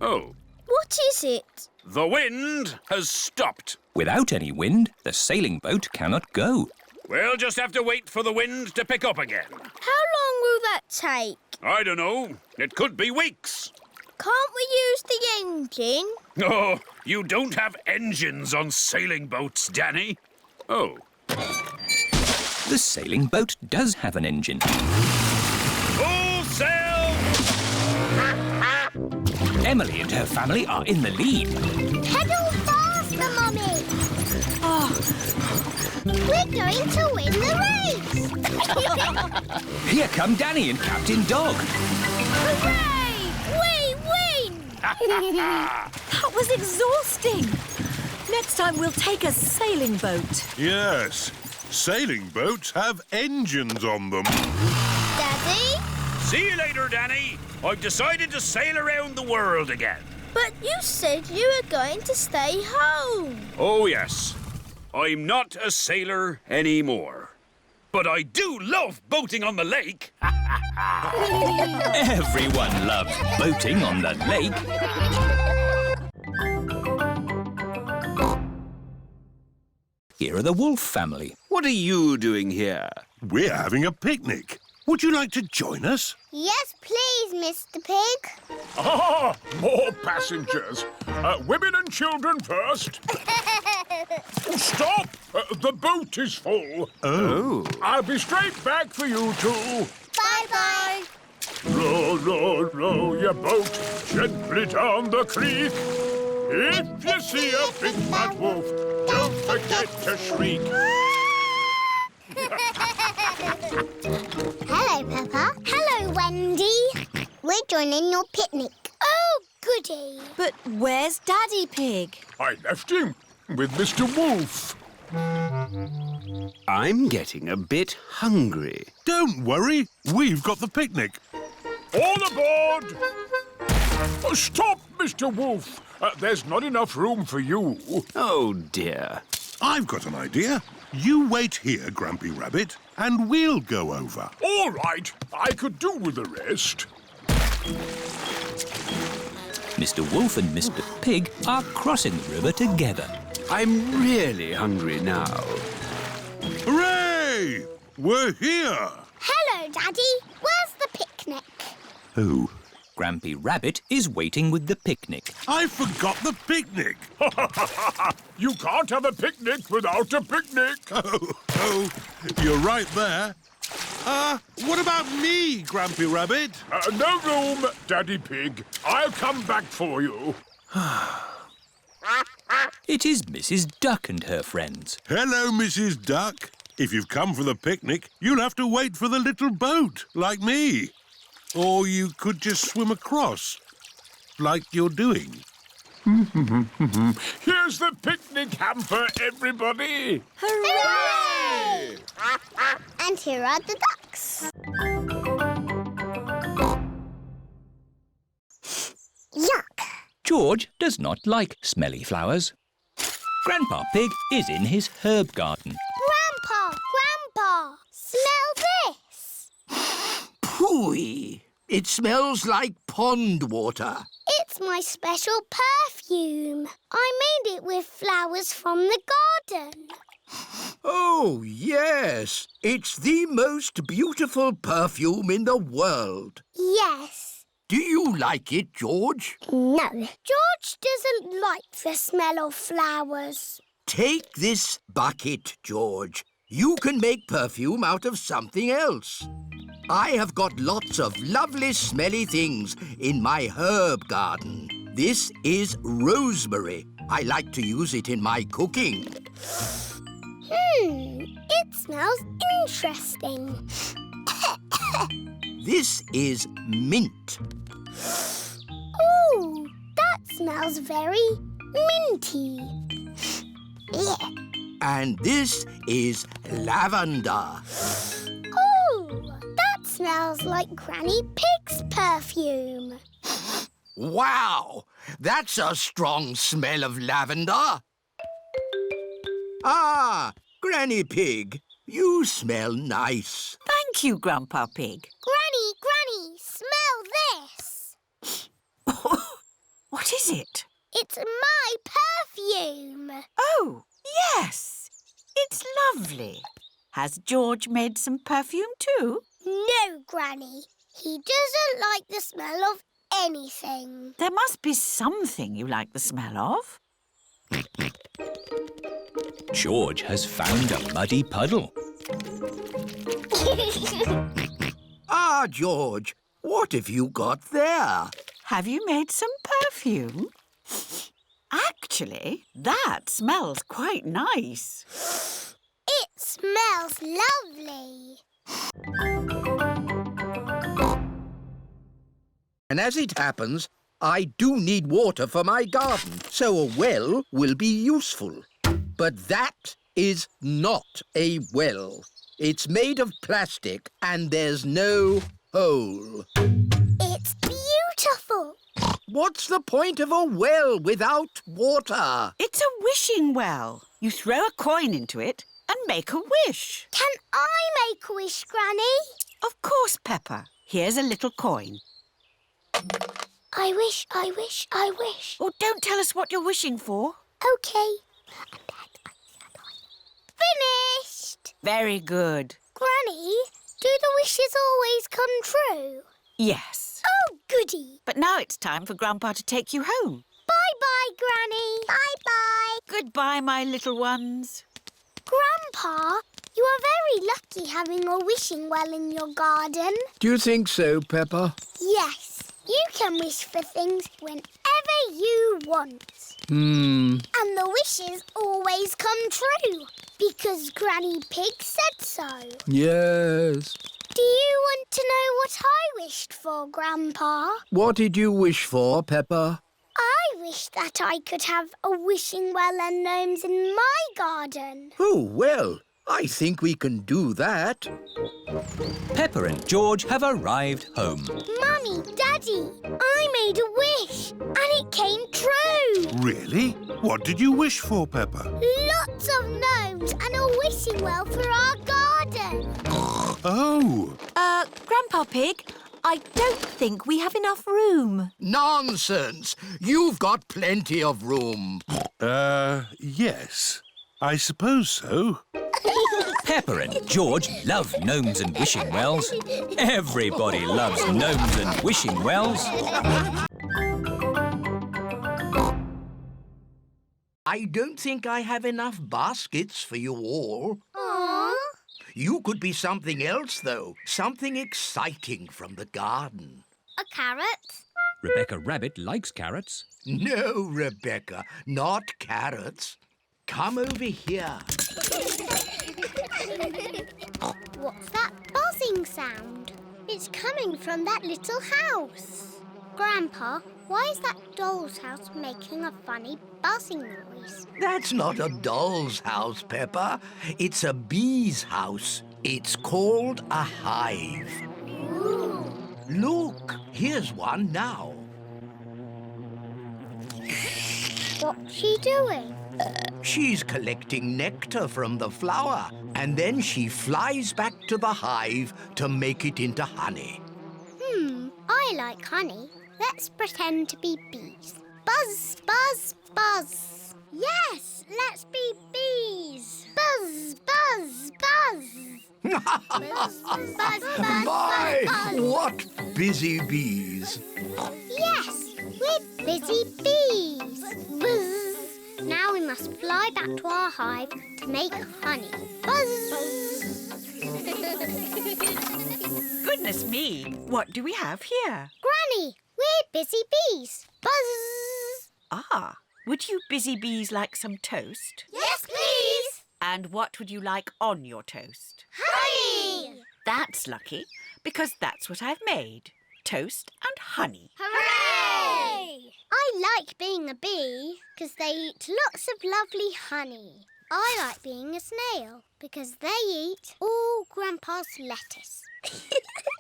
Oh, What is it? the wind has stopped. Without any wind, the sailing boat cannot go. We'll just have to wait for the wind to pick up again. How long will that take? I don't know. It could be weeks. Can't we use the engine? Oh, you don't have engines on sailing boats, Danny. Oh. The sailing boat does have an engine. Full sail! Emily and her family are in the lead. Pedal faster, Mummy. Oh, We're going to win the race. Here come Danny and Captain Dog. Hooray! We win! that was exhausting. Next time we'll take a sailing boat. Yes, sailing boats have engines on them. Daddy? See you later, Danny. I've decided to sail around the world again. But you said you were going to stay home. Oh, yes. I'm not a sailor anymore. But I do love boating on the lake. Everyone loves boating on the lake. Here are the Wolf family. What are you doing here? We're having a picnic. Would you like to join us? Yes, please, Mr. Pig. Ah, more passengers. Women and children first. Stop! The boat is full. Oh. I'll be straight back for you two. Bye-bye. Row, row, row your boat gently down the creek. If you see a big fat wolf, don't forget to shriek. Hello, Peppa. Hello, Wendy. We're joining your picnic. Oh, goody. But where's Daddy Pig? I left him with Mr. Wolf. I'm getting a bit hungry. Don't worry, we've got the picnic. All aboard! Stop, Mr. Wolf. There's not enough room for you. Oh, dear. I've got an idea. You wait here, Grumpy Rabbit, and we'll go over. All right, I could do with the rest. Mr. Wolf and Mr. Pig are crossing the river together. I'm really hungry now. Hooray! We're here! Hello, Daddy. Where's the picnic? Oh, Grampy Rabbit is waiting with the picnic. I forgot the picnic. You can't have a picnic without a picnic. Oh, you're right there. What about me, Grampy Rabbit? No room, Daddy Pig. I'll come back for you. It is Mrs. Duck and her friends. Hello, Mrs. Duck. If you've come for the picnic, you'll have to wait for the little boat, like me. Or you could just swim across, like you're doing. Here's the picnic hamper, everybody. Hooray! And here are the ducks. Yuck! George does not like smelly flowers. Grandpa Pig is in his herb garden. Grandpa, smell this. Pooey! It smells like pond water. It's my special perfume. I made it with flowers from the garden. Oh, yes. It's the most beautiful perfume in the world. Yes. Do you like it, George? No. George doesn't like the smell of flowers. Take this bucket, George. You can make perfume out of something else. I have got lots of lovely smelly things in my herb garden. This is rosemary. I like to use it in my cooking. It smells interesting. This is mint. Ooh, that smells very minty. Yeah. And this is lavender. Ooh, that smells like Granny Pig's perfume. Wow! That's a strong smell of lavender. Ah, Granny Pig, you smell nice. Thank you, Grandpa Pig. Granny, smell this. What is it? It's my perfume. Oh, yes. It's lovely. Has George made some perfume too? No, Granny. He doesn't like the smell of anything. There must be something you like the smell of. George has found a muddy puddle. Ah, George, what have you got there? Have you made some perfume? Actually, that smells quite nice. It smells lovely. And as it happens, I do need water for my garden, so a well will be useful. But that is not a well. It's made of plastic and there's no hole. It's beautiful. What's the point of a well without water? It's a wishing well. You throw a coin into it and make a wish. Can I make a wish, Granny? Of course, Peppa. Here's a little coin. I wish. Oh, don't tell us what you're wishing for. OK. Finished! Very good. Granny, do the wishes always come true? Yes. Oh, goody. But now it's time for Grandpa to take you home. Bye-bye, Granny. Bye-bye. Goodbye, my little ones. Grandpa, you are very lucky having a wishing well in your garden. Do you think so, Peppa? Yes. You can wish for things whenever you want. And the wishes always come true, because Granny Pig said so. Yes. Do you want to know what I wished for, Grandpa? What did you wish for, Peppa? I wish that I could have a wishing well and gnomes in my garden. Oh, well, I think we can do that. Peppa and George have arrived home. Mummy, Daddy, I made a wish and it came true. Really? What did you wish for, Peppa? Lots of gnomes and a wishing well for our garden. Oh! Grandpa Pig, I don't think we have enough room. Nonsense! You've got plenty of room. Yes. I suppose so. Peppa and George love gnomes and wishing wells. Everybody loves gnomes and wishing wells. I don't think I have enough baskets for you all. Aww. You could be something else, though. Something exciting from the garden. A carrot? Rebecca Rabbit likes carrots. No, Rebecca, not carrots. Come over here. What's that buzzing sound? It's coming from that little house. Grandpa, why is that doll's house making a funny buzzing noise? That's not a doll's house, Peppa. It's a bee's house. It's called a hive. Ooh. Look, here's one now. What's she doing? She's collecting nectar from the flower, and then she flies back to the hive to make it into honey. I like honey. Let's pretend to be bees. Buzz, buzz, buzz. Yes, let's be bees. Buzz, buzz, buzz. Buzz, buzz, buzz, My, buzz. what busy bees! Yes, we're busy bees. Buzz. Now we must fly back to our hive to make honey. Buzz. Goodness me, what do we have here? Granny, we're busy bees. Buzz. Ah, would you busy bees like some toast? Yes, please. And what would you like on your toast? Honey. That's lucky, because that's what I've made. Toast and honey. Hooray! I like being a bee because they eat lots of lovely honey. I like being a snail because they eat all Grandpa's lettuce.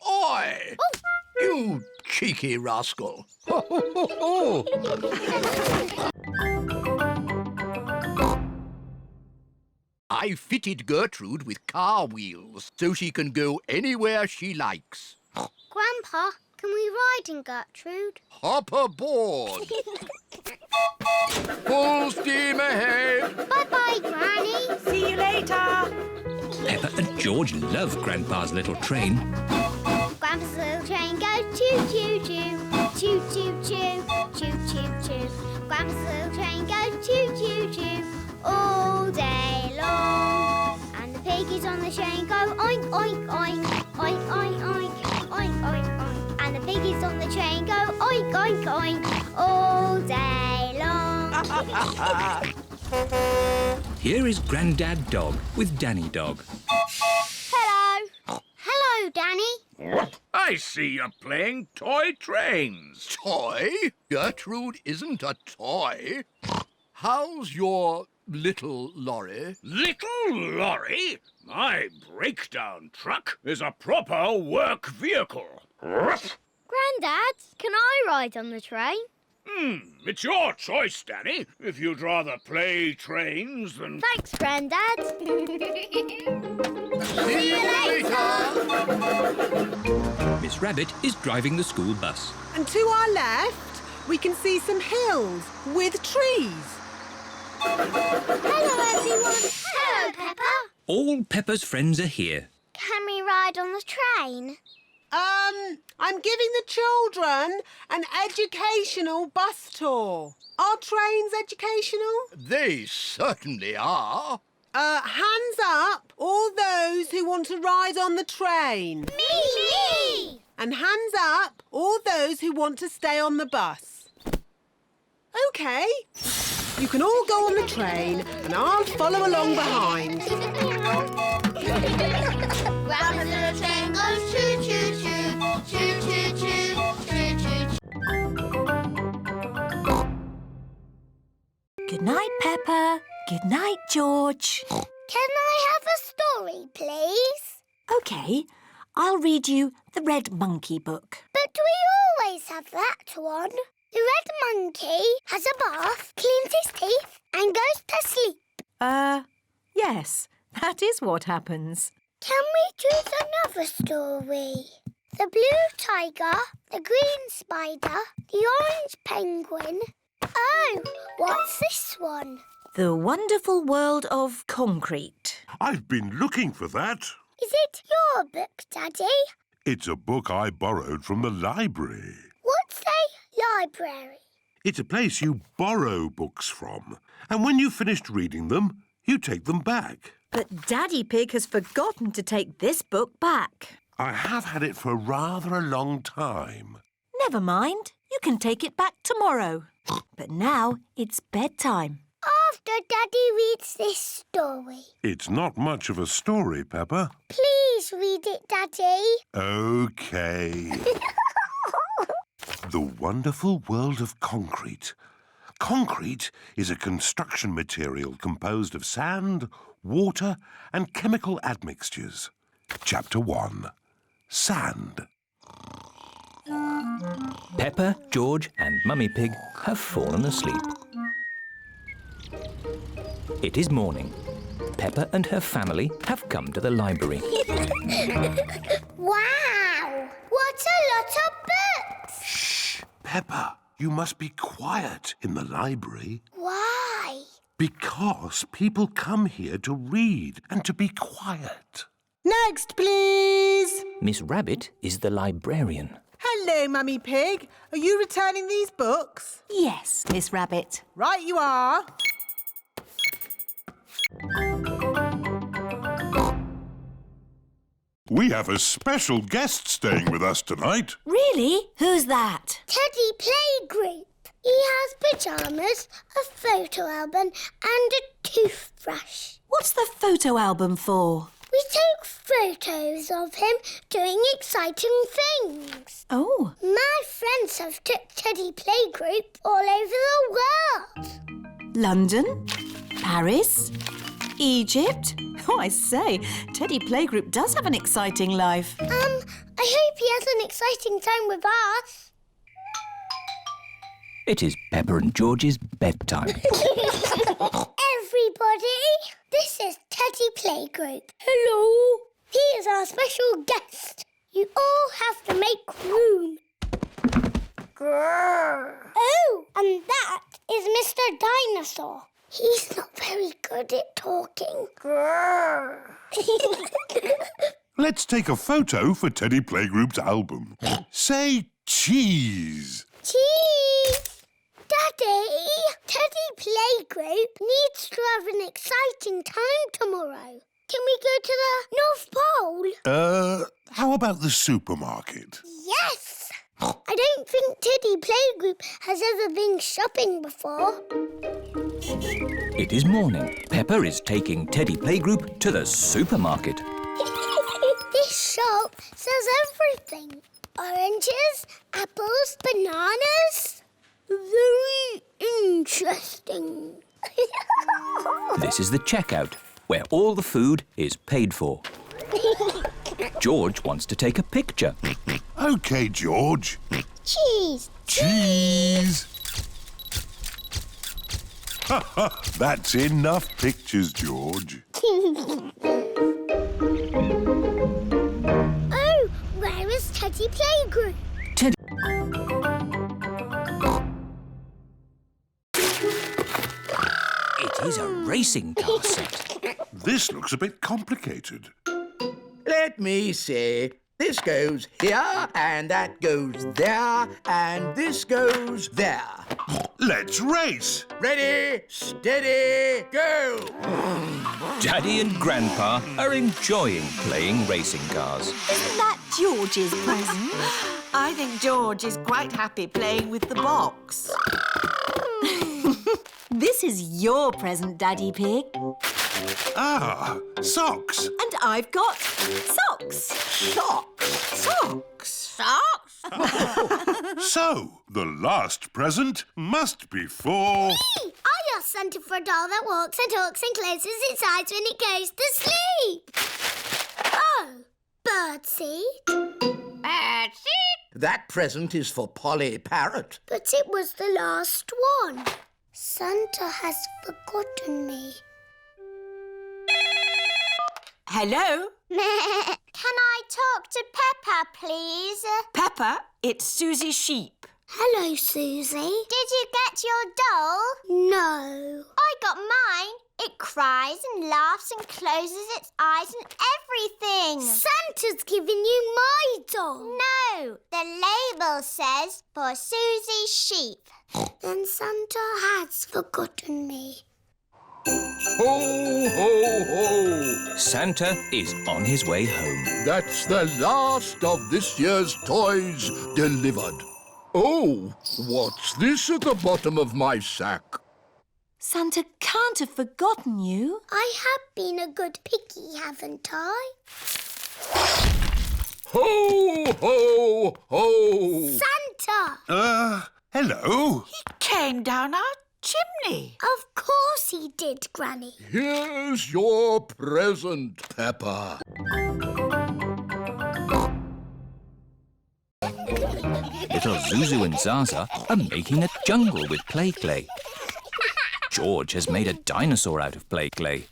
Oi! Oh. You cheeky rascal. I fitted Gertrude with car wheels so she can go anywhere she likes. Grandpa, can we ride in Gertrude? Hop aboard! Full steam ahead! Bye-bye, Granny. See you later. Peppa and George love Grandpa's little train. Grandpa's little train goes choo-choo-choo. Choo-choo-choo. Choo-choo-choo. Grandpa's little train goes choo-choo-choo all day long. And the piggies on the train go oink, oink, oink. Oink, oink, oink. Oink, oink, oink. And the piggies on the train go oink, oink, oink all day long. Here is Grandad Dog with Danny Dog. Hello. Hello, Danny. I see you're playing toy trains. Toy? Gertrude isn't a toy. How's your little lorry? Little lorry? My breakdown truck is a proper work vehicle. Grandad, can I ride on the train? It's your choice, Danny. If you'd rather play trains than... Thanks, Grandad. See you later! Miss Rabbit is driving the school bus. And to our left, we can see some hills with trees. Hello, everyone. Hello, Peppa. All Peppa's friends are here. Can we ride on the train? I'm giving the children an educational bus tour. Are trains educational? They certainly are. Hands up, all those who want to ride on the train. Me! And hands up, all those who want to stay on the bus. OK. You can all go on the train and I'll follow along behind. Grandpa's little train goes choo-choo-choo. Choo-choo-choo. Choo-choo-choo. Good night, Peppa. Good night, George. Can I have a story, please? OK, I'll read you the Red Monkey book. But we always have that one. The red monkey has a bath, cleans his teeth and goes to sleep. Yes, that is what happens. Can we choose another story? The blue tiger, the green spider, the orange penguin. Oh, what's this one? The Wonderful World of Concrete. I've been looking for that. Is it your book, Daddy? It's a book I borrowed from the library. What's a library? It's a place you borrow books from. And when you've finished reading them, you take them back. But Daddy Pig has forgotten to take this book back. I have had it for rather a long time. Never mind. You can take it back tomorrow. But now it's bedtime. After Daddy reads this story. It's not much of a story, Peppa. Please read it, Daddy. OK. The wonderful world of concrete. Concrete is a construction material composed of sand, water and chemical admixtures. Chapter 1. Sand. Peppa, George and Mummy Pig have fallen asleep. It is morning. Peppa and her family have come to the library. Wow! What a lot of books! Shh! Peppa, you must be quiet in the library. Why? Because people come here to read and to be quiet. Next, please. Miss Rabbit is the librarian. Hello, Mummy Pig. Are you returning these books? Yes, Miss Rabbit. Right you are. We have a special guest staying with us tonight. Really? Who's that? Teddy Playgroup. He has pyjamas, a photo album and a toothbrush. What's the photo album for? We take photos of him doing exciting things. Oh. My friends have took Teddy Playgroup all over the world. London? Paris? Egypt? Oh, I say, Teddy Playgroup does have an exciting life. I hope he has an exciting time with us. It is Peppa and George's bedtime. Everybody, this is Teddy Playgroup. Hello. He is our special guest. You all have to make room. Grrr. Oh, and that is Mr. Dinosaur. He's not very good at talking. Grrr. Let's take a photo for Teddy Playgroup's album. Say cheese. Cheese. Daddy, Teddy Playgroup needs to have an exciting time tomorrow. Can we go to the North Pole? How about the supermarket? Yes! I don't think Teddy Playgroup has ever been shopping before. It is morning. Peppa is taking Teddy Playgroup to the supermarket. This shop sells everything. Oranges, apples, bananas. Very interesting. This is the checkout, where all the food is paid for. George wants to take a picture. OK, George. Cheese. Cheese. That's enough pictures, George. Oh, where is Teddy Playgroup? Teddy... It is a racing car set. This looks a bit complicated. Let me see. This goes here, and that goes there, and this goes there. Let's race. Ready, steady, go! Daddy and Grandpa are enjoying playing racing cars. Isn't that George's present? I think George is quite happy playing with the box. This is your present, Daddy Pig. Ah, socks. And I've got socks. Socks? Socks? So, the last present must be for... Me! I asked Santa for a doll that walks and talks and closes its eyes when it goes to sleep. Oh, birdseed. Birdseed? That present is for Polly Parrot. But it was the last one. Santa has forgotten me. Hello? Can I talk to Peppa, please? Peppa, it's Susie Sheep. Hello, Susie. Did you get your doll? No. I got mine. It It cries and laughs and closes its eyes and everything. Santa's giving you my doll. No, the label says for Susie's sheep. Then Santa has forgotten me. Ho, ho, ho! Santa is on his way home. That's the last of this year's toys delivered. Oh, what's this at the bottom of my sack? Santa can't have forgotten you. I have been a good piggy, haven't I? Ho, ho, ho! Santa! Hello? He came down our chimney. Of course he did, Granny. Here's your present, Peppa. Little Zuzu and Zaza are making a jungle with play clay. George has made a dinosaur out of play clay.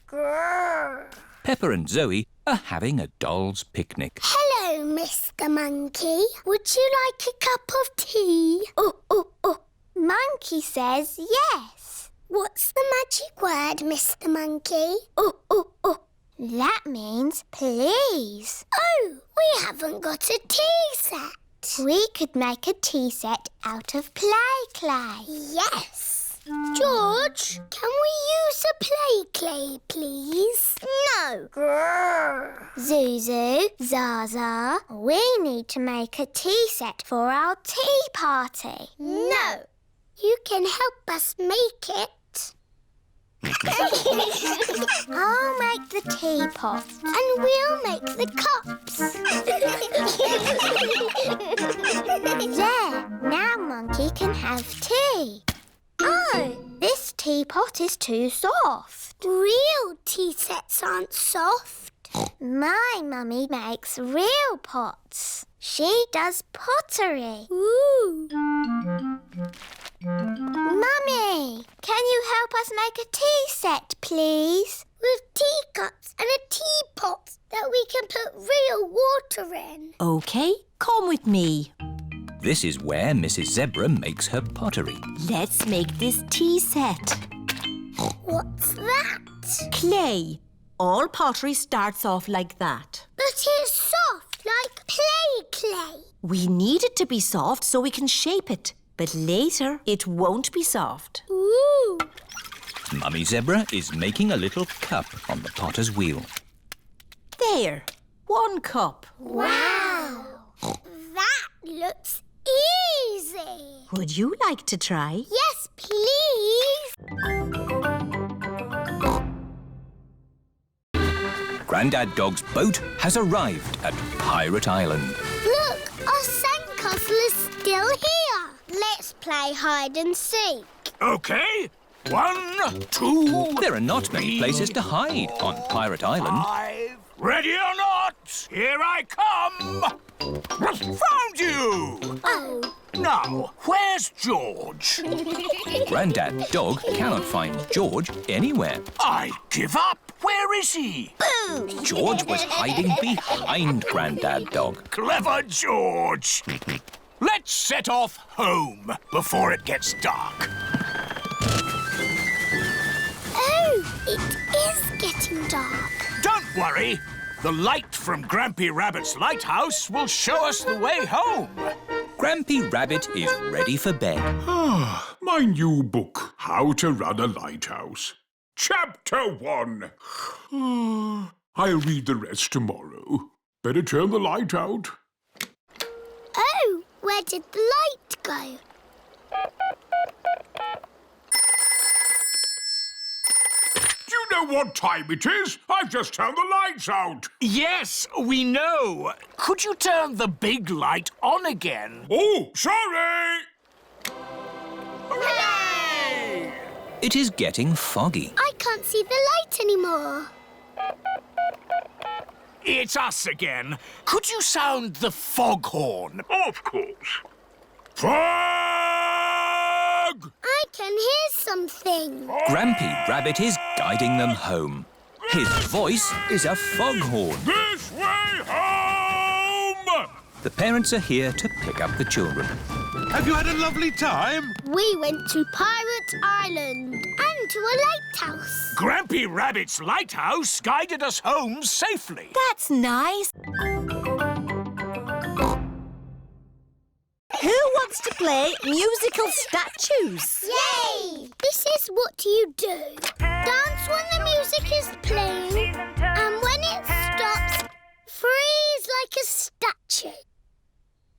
Peppa and Zoe are having a doll's picnic. Hello, Mr. Monkey. Would you like a cup of tea? Oh. Monkey says yes. What's the magic word, Mr. Monkey? Oh. That means please. Oh, we haven't got a tea set. We could make a tea set out of play clay. Yes. George, can we use a play clay, please? No. Zuzu, Zaza, we need to make a tea set for our tea party. No. You can help us make it. I'll make the teapot and we'll make the cups. There, now Monkey can have tea. Oh, this teapot is too soft. Real tea sets aren't soft. My mummy makes real pots. She does pottery. Ooh. Mummy, can you help us make a tea set, please? With teacups and a teapot that we can put real water in. OK, come with me. This is where Mrs. Zebra makes her pottery. Let's make this tea set. What's that? Clay. All pottery starts off like that. But it's soft, like play clay. We need it to be soft so we can shape it. But later, it won't be soft. Ooh. Mummy Zebra is making a little cup on the potter's wheel. There, 1 cup. Wow. That looks easy. Would you like to try? Yes, please. Grandad Dog's boat has arrived at Pirate Island. Look, our sandcastle is still here. Let's play hide and seek. OK. 1, 2... There are not many places to hide on Pirate Island. 5. Ready or not, here I come. Found you! Oh. Now, where's George? Grandad Dog cannot find George anywhere. I give up. Where is he? Boo! George was hiding behind Grandad Dog. Clever George. Let's set off home before it gets dark. Oh, it is getting dark. Don't worry. The light from Grampy Rabbit's lighthouse will show us the way home. Grampy Rabbit is ready for bed. My new book, How to Run a Lighthouse. Chapter 1. I'll read the rest tomorrow. Better turn the light out. Oh, where did the light go? Do you know what time it is? I've just turned the lights out. Yes, we know. Could you turn the big light on again? Oh, sorry! Hooray! It is getting foggy. I can't see the light anymore. It's us again. Could you sound the foghorn? Of course. Fog! I can hear something. Grampy Rabbit is guiding them home. His voice is a foghorn. This way home! The parents are here to pick up the children. Have you had a lovely time? We went to Pirate Island and been to a lighthouse. Grampy Rabbit's lighthouse guided us home safely. That's nice. Who wants to play musical statues? Yay! This is what you do. Dance when the music is playing, and when it stops, freeze like a statue.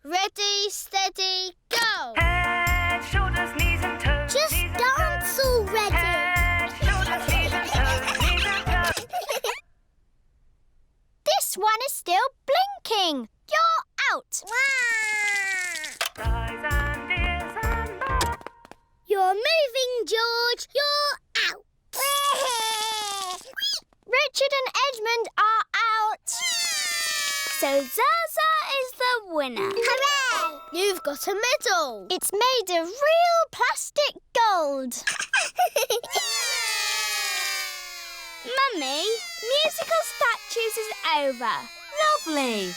Ready, steady, go! Head, shoulders, knees and toes. Just dance already. Head, shoulders, knees and toes. Knees and toes. This one is still blinking. You're out. Eyes and ears and mouth. You're moving, George. You're out. Richard and Edmund are out. So Zaza is the winner. Hooray! You've got a medal. It's made of real plastic gold. Mummy, musical statues is over. Lovely.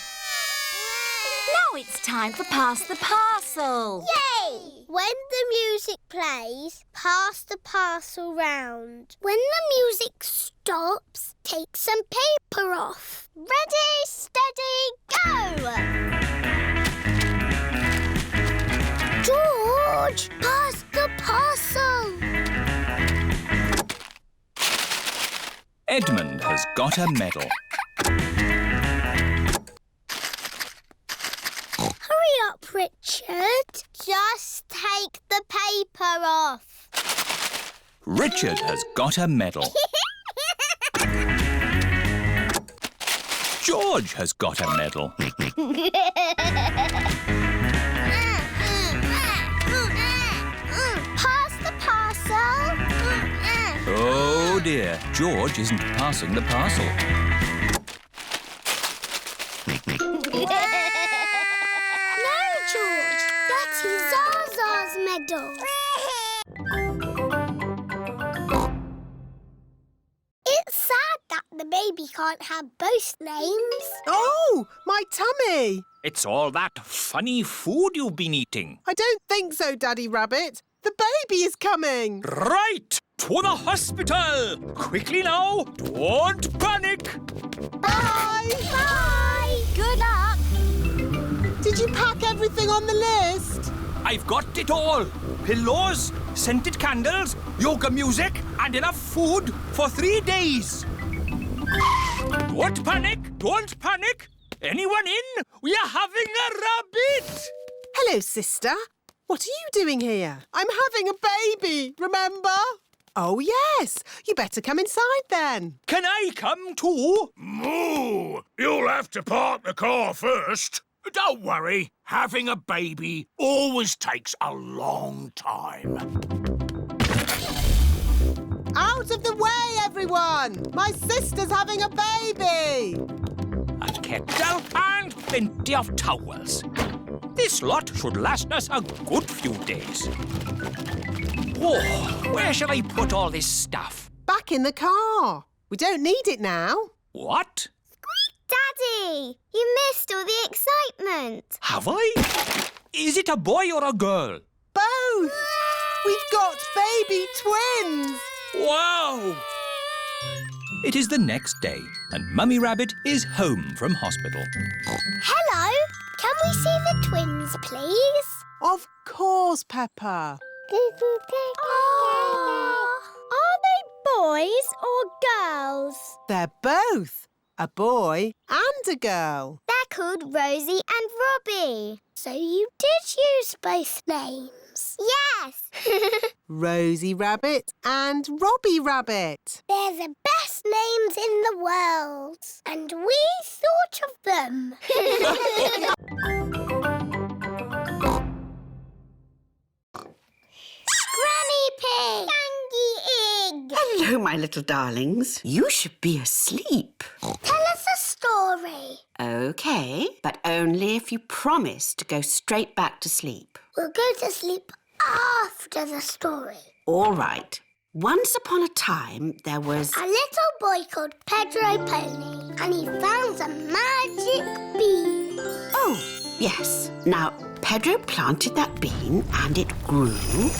Now it's time for Pass the Parcel. Yay! When the music plays, pass the parcel round. When the music stops, take some paper off. Ready, steady, go! George, pass the parcel. Edmund has got a medal. Hurry up, Richard. Just take the paper off. Richard has got a medal. George has got a medal. Pass the parcel. Oh dear, George isn't passing the parcel. No, George. That is Zaza's medal. It's sad that the baby can't have both names. Oh, my tummy. It's all that funny food you've been eating. I don't think so, Daddy Rabbit. The baby is coming. Right! To the hospital! Quickly now! Don't panic! Bye! Bye! Good luck! Did you pack everything on the list? I've got it all. Pillows, scented candles, yoga music and enough food for 3 days. Don't panic! Don't panic! Anyone in? We are having a rabbit! Hello, sister. What are you doing here? I'm having a baby, remember? Oh, yes. You better come inside then. Can I come too? Moo! You'll have to park the car first. Don't worry. Having a baby always takes a long time. Out of the way, everyone! My sister's having a baby! A kettle and plenty of towels. This lot should last us a good few days. Oh, where shall I put all this stuff? Back in the car. We don't need it now. What? Daddy, you missed all the excitement. Have I? Is it a boy or a girl? Both! We've got baby twins! Wow! It is the next day, and Mummy Rabbit is home from hospital. Hello. Can we see the twins, please? Of course, Peppa. Are they boys or girls? They're both. A boy and a girl. They're called Rosie and Robbie. So you did use both names? Yes. Rosie Rabbit and Robbie Rabbit. They're the best names in the world. And we thought of them. Granny Pig! Gangy Egg! Hello, my little darlings. You should be asleep. Tell us a story. OK, but only if you promise to go straight back to sleep. We'll go to sleep after the story. All right. Once upon a time, there was... a little boy called Pedro Pony, and he found a magic bean. Oh, Yes. Now, Pedro planted that bean and it grew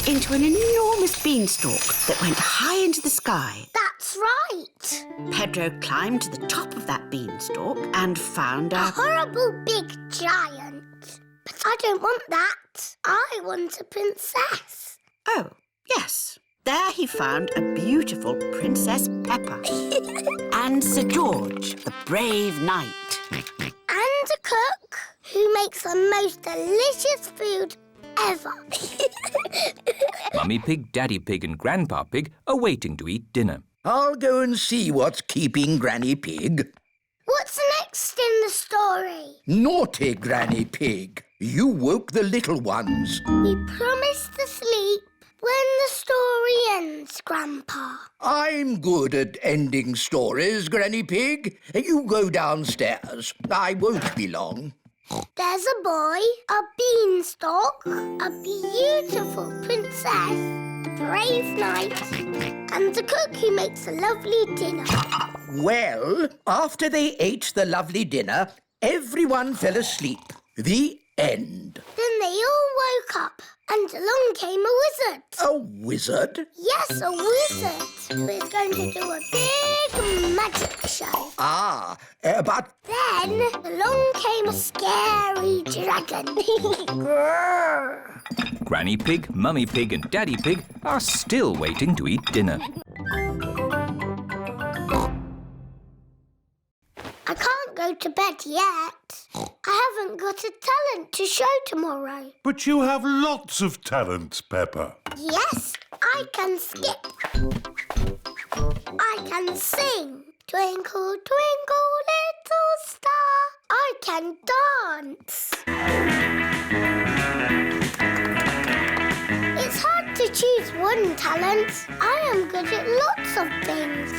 into an enormous beanstalk that went high into the sky. That's right. Pedro climbed to the top of that beanstalk and found A horrible big giant. But I don't want that. I want a princess. Oh, yes. There he found a beautiful Princess Peppa and Sir George, the brave knight. And a cook who makes the most delicious food ever. Mummy Pig, Daddy Pig and Grandpa Pig are waiting to eat dinner. I'll go and see what's keeping Granny Pig. What's next in the story? Naughty Granny Pig. You woke the little ones. We promised to sleep when the story ends, Grandpa. I'm good at ending stories, Granny Pig. You go downstairs. I won't be long. There's a boy, a beanstalk, a beautiful princess, a brave knight, and a cook who makes a lovely dinner. Well, after they ate the lovely dinner, everyone fell asleep. The end. Then they all woke up, and along came a wizard. A wizard? Yes, a wizard who is going to do a big magic show. But... Then along came a scary dragon. Granny Pig, Mummy Pig and Daddy Pig are still waiting to eat dinner. I can't go to bed yet. I haven't got a talent to show tomorrow. But you have lots of talents, Peppa. Yes, I can skip. I can sing. Twinkle, twinkle, little star. I can dance. It's hard to choose one talent. I am good at lots of things.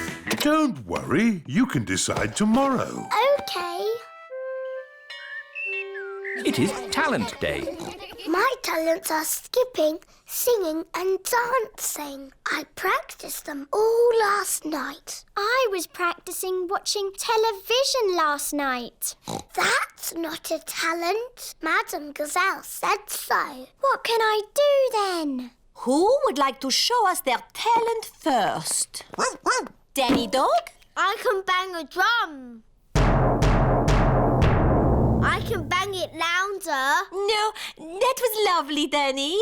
Don't worry, you can decide tomorrow. OK. It is Talent Day. My talents are skipping, singing and dancing. I practiced them all last night. I was practicing watching television last night. That's not a talent. Madame Gazelle said so. What can I do then? Who would like to show us their talent first? Danny Dog? I can bang a drum. I can bang it louder. No, that was lovely, Danny.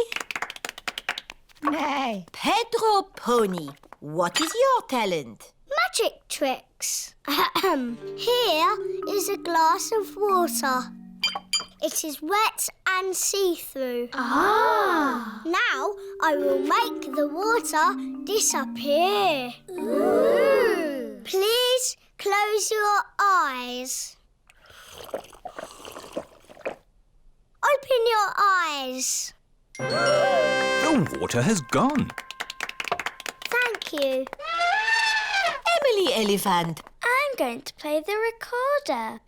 Nay. Pedro Pony, what is your talent? Magic tricks. Here is a glass of water. It is wet and see-through. Now I will make the water disappear. Ooh. Please close your eyes. Open your eyes. The water has gone. Thank you. Emily Elephant. I'm going to play the recorder.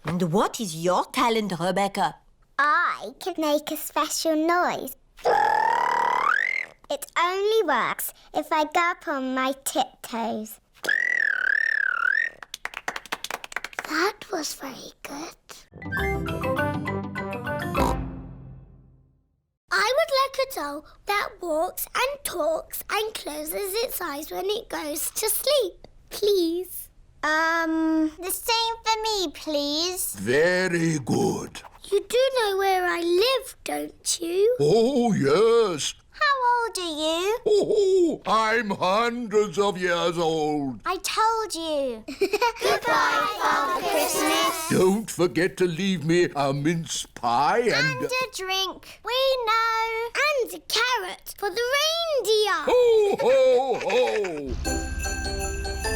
And what is your talent, Rebecca? I can make a special noise. It only works if I go up on my tiptoes. That was very good. I would like a doll that walks and talks and closes its eyes when it goes to sleep, please. The same for me, please. Very good. You do know where I live, don't you? Oh, yes. How old are you? Oh, I'm hundreds of years old. I told you. Goodbye, Father Christmas. Don't forget to leave me a mince pie and... a drink. We know. And a carrot for the reindeer. Ho, ho, ho!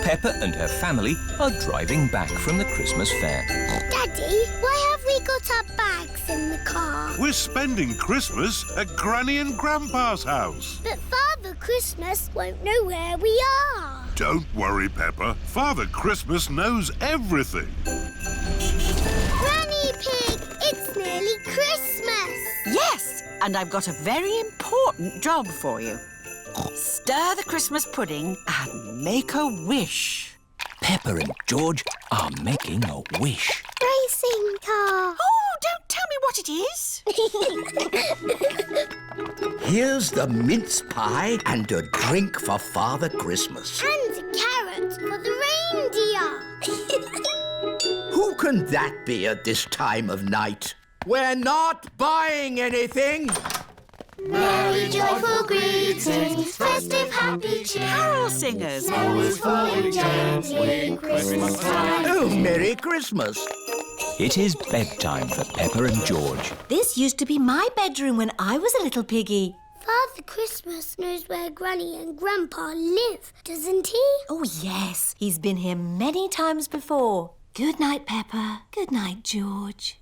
Peppa and her family are driving back from the Christmas fair. Daddy, why have we got our bags in the car? We're spending Christmas at Granny and Grandpa's house. But Father Christmas won't know where we are. Don't worry, Peppa. Father Christmas knows everything. Granny Pig, it's nearly Christmas. Yes, and I've got a very important job for you. Stir the Christmas pudding and make a wish. Peppa and George are making a wish. Racing car. Oh, don't tell me what it is. Here's the mince pie and a drink for Father Christmas. And a carrot for the reindeer. Who can that be at this time of night? We're not buying anything. Merry joyful greetings, festive happy cheer. Carol singers. Snow is falling gently in Christmas time. Oh, Merry Christmas. It is bedtime for Peppa and George. This used to be my bedroom when I was a little piggy. Father Christmas knows where Granny and Grandpa live, doesn't he? Oh, yes. He's been here many times before. Good night, Peppa. Good night, George.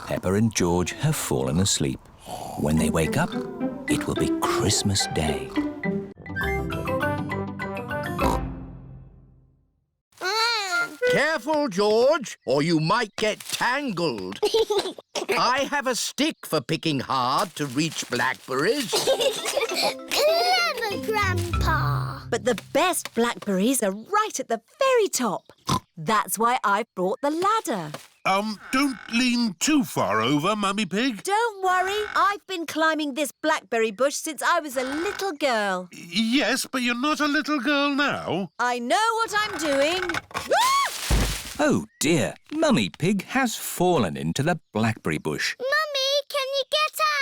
Peppa and George have fallen asleep. When they wake up, it will be Christmas Day. Careful, George, or you might get tangled. I have a stick for picking hard to reach blackberries. Clever, Grandpa. But the best blackberries are right at the very top. That's why I brought the ladder. Don't lean too far over, Mummy Pig. Don't worry, I've been climbing this blackberry bush since I was a little girl. Yes, but you're not a little girl now. I know what I'm doing. Oh dear, Mummy Pig has fallen into the blackberry bush. Mummy, can you get out?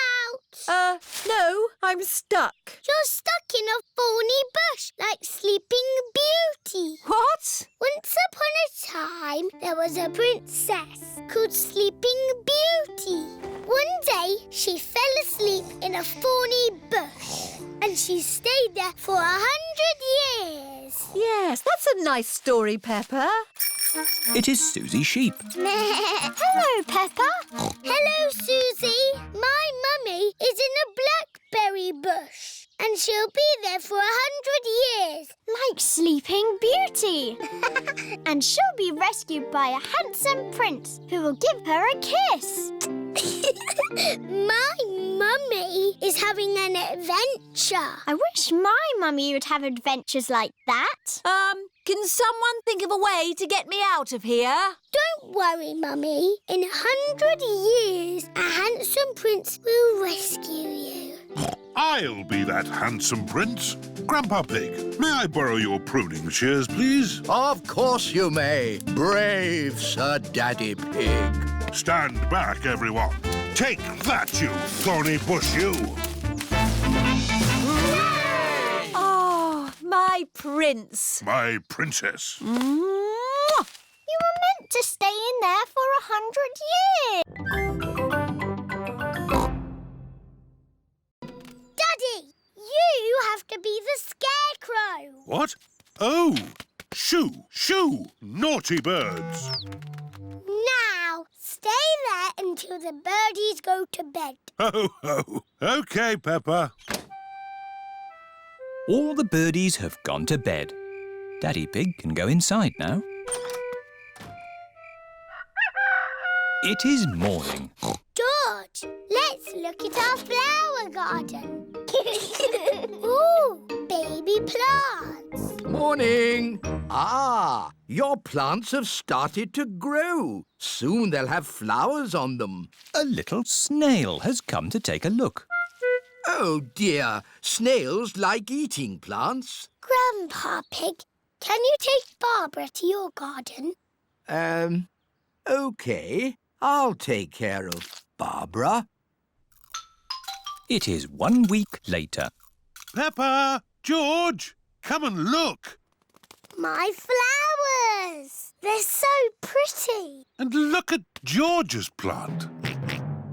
No, I'm stuck. You're stuck in a thorny bush like Sleeping Beauty. What? Once upon a time, there was a princess called Sleeping Beauty. One day, she fell asleep in a thorny bush and she stayed there for 100 years. Yes, that's a nice story, Peppa. It is Susie Sheep. Hello, Peppa. Hello, Susie. My mummy is in a blackberry bush and she'll be there for 100 years. Like Sleeping Beauty. And she'll be rescued by a handsome prince who will give her a kiss. My mummy is having an adventure. I wish my mummy would have adventures like that. Can someone think of a way to get me out of here? Don't worry, Mummy. In 100 years, a handsome prince will rescue you. I'll be that handsome prince. Grandpa Pig, may I borrow your pruning shears, please? Of course you may, brave Sir Daddy Pig. Stand back, everyone. Take that, you thorny bush, you. Oh, my prince. My princess. You were meant to stay in there for 100 years. Daddy, you have to be the scarecrow. What? Oh, shoo, shoo, naughty birds. Now, stay there until the birdies go to bed. Ho, ho. OK, Peppa. All the birdies have gone to bed. Daddy Pig can go inside now. It is morning. George, let's look at our flower garden. Ooh, baby plants. Morning. Ah, your plants have started to grow. Soon they'll have flowers on them. A little snail has come to take a look. Oh, dear. Snails like eating plants. Grandpa Pig, can you take Barbara to your garden? OK. I'll take care of Barbara. It is 1 week later. Peppa! George! Come and look! My flowers! They're so pretty. And look at George's plant.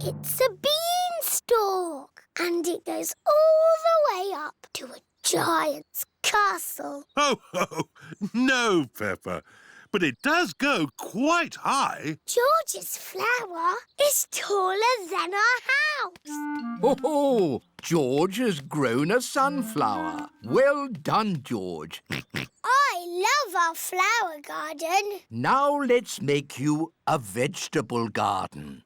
It's a beanstalk. And it goes all the way up to a giant's castle. Oh, ho! No, Peppa. But it does go quite high. George's flower is taller than our house. Oh, George has grown a sunflower. Well done, George. I love our flower garden. Now let's make you a vegetable garden.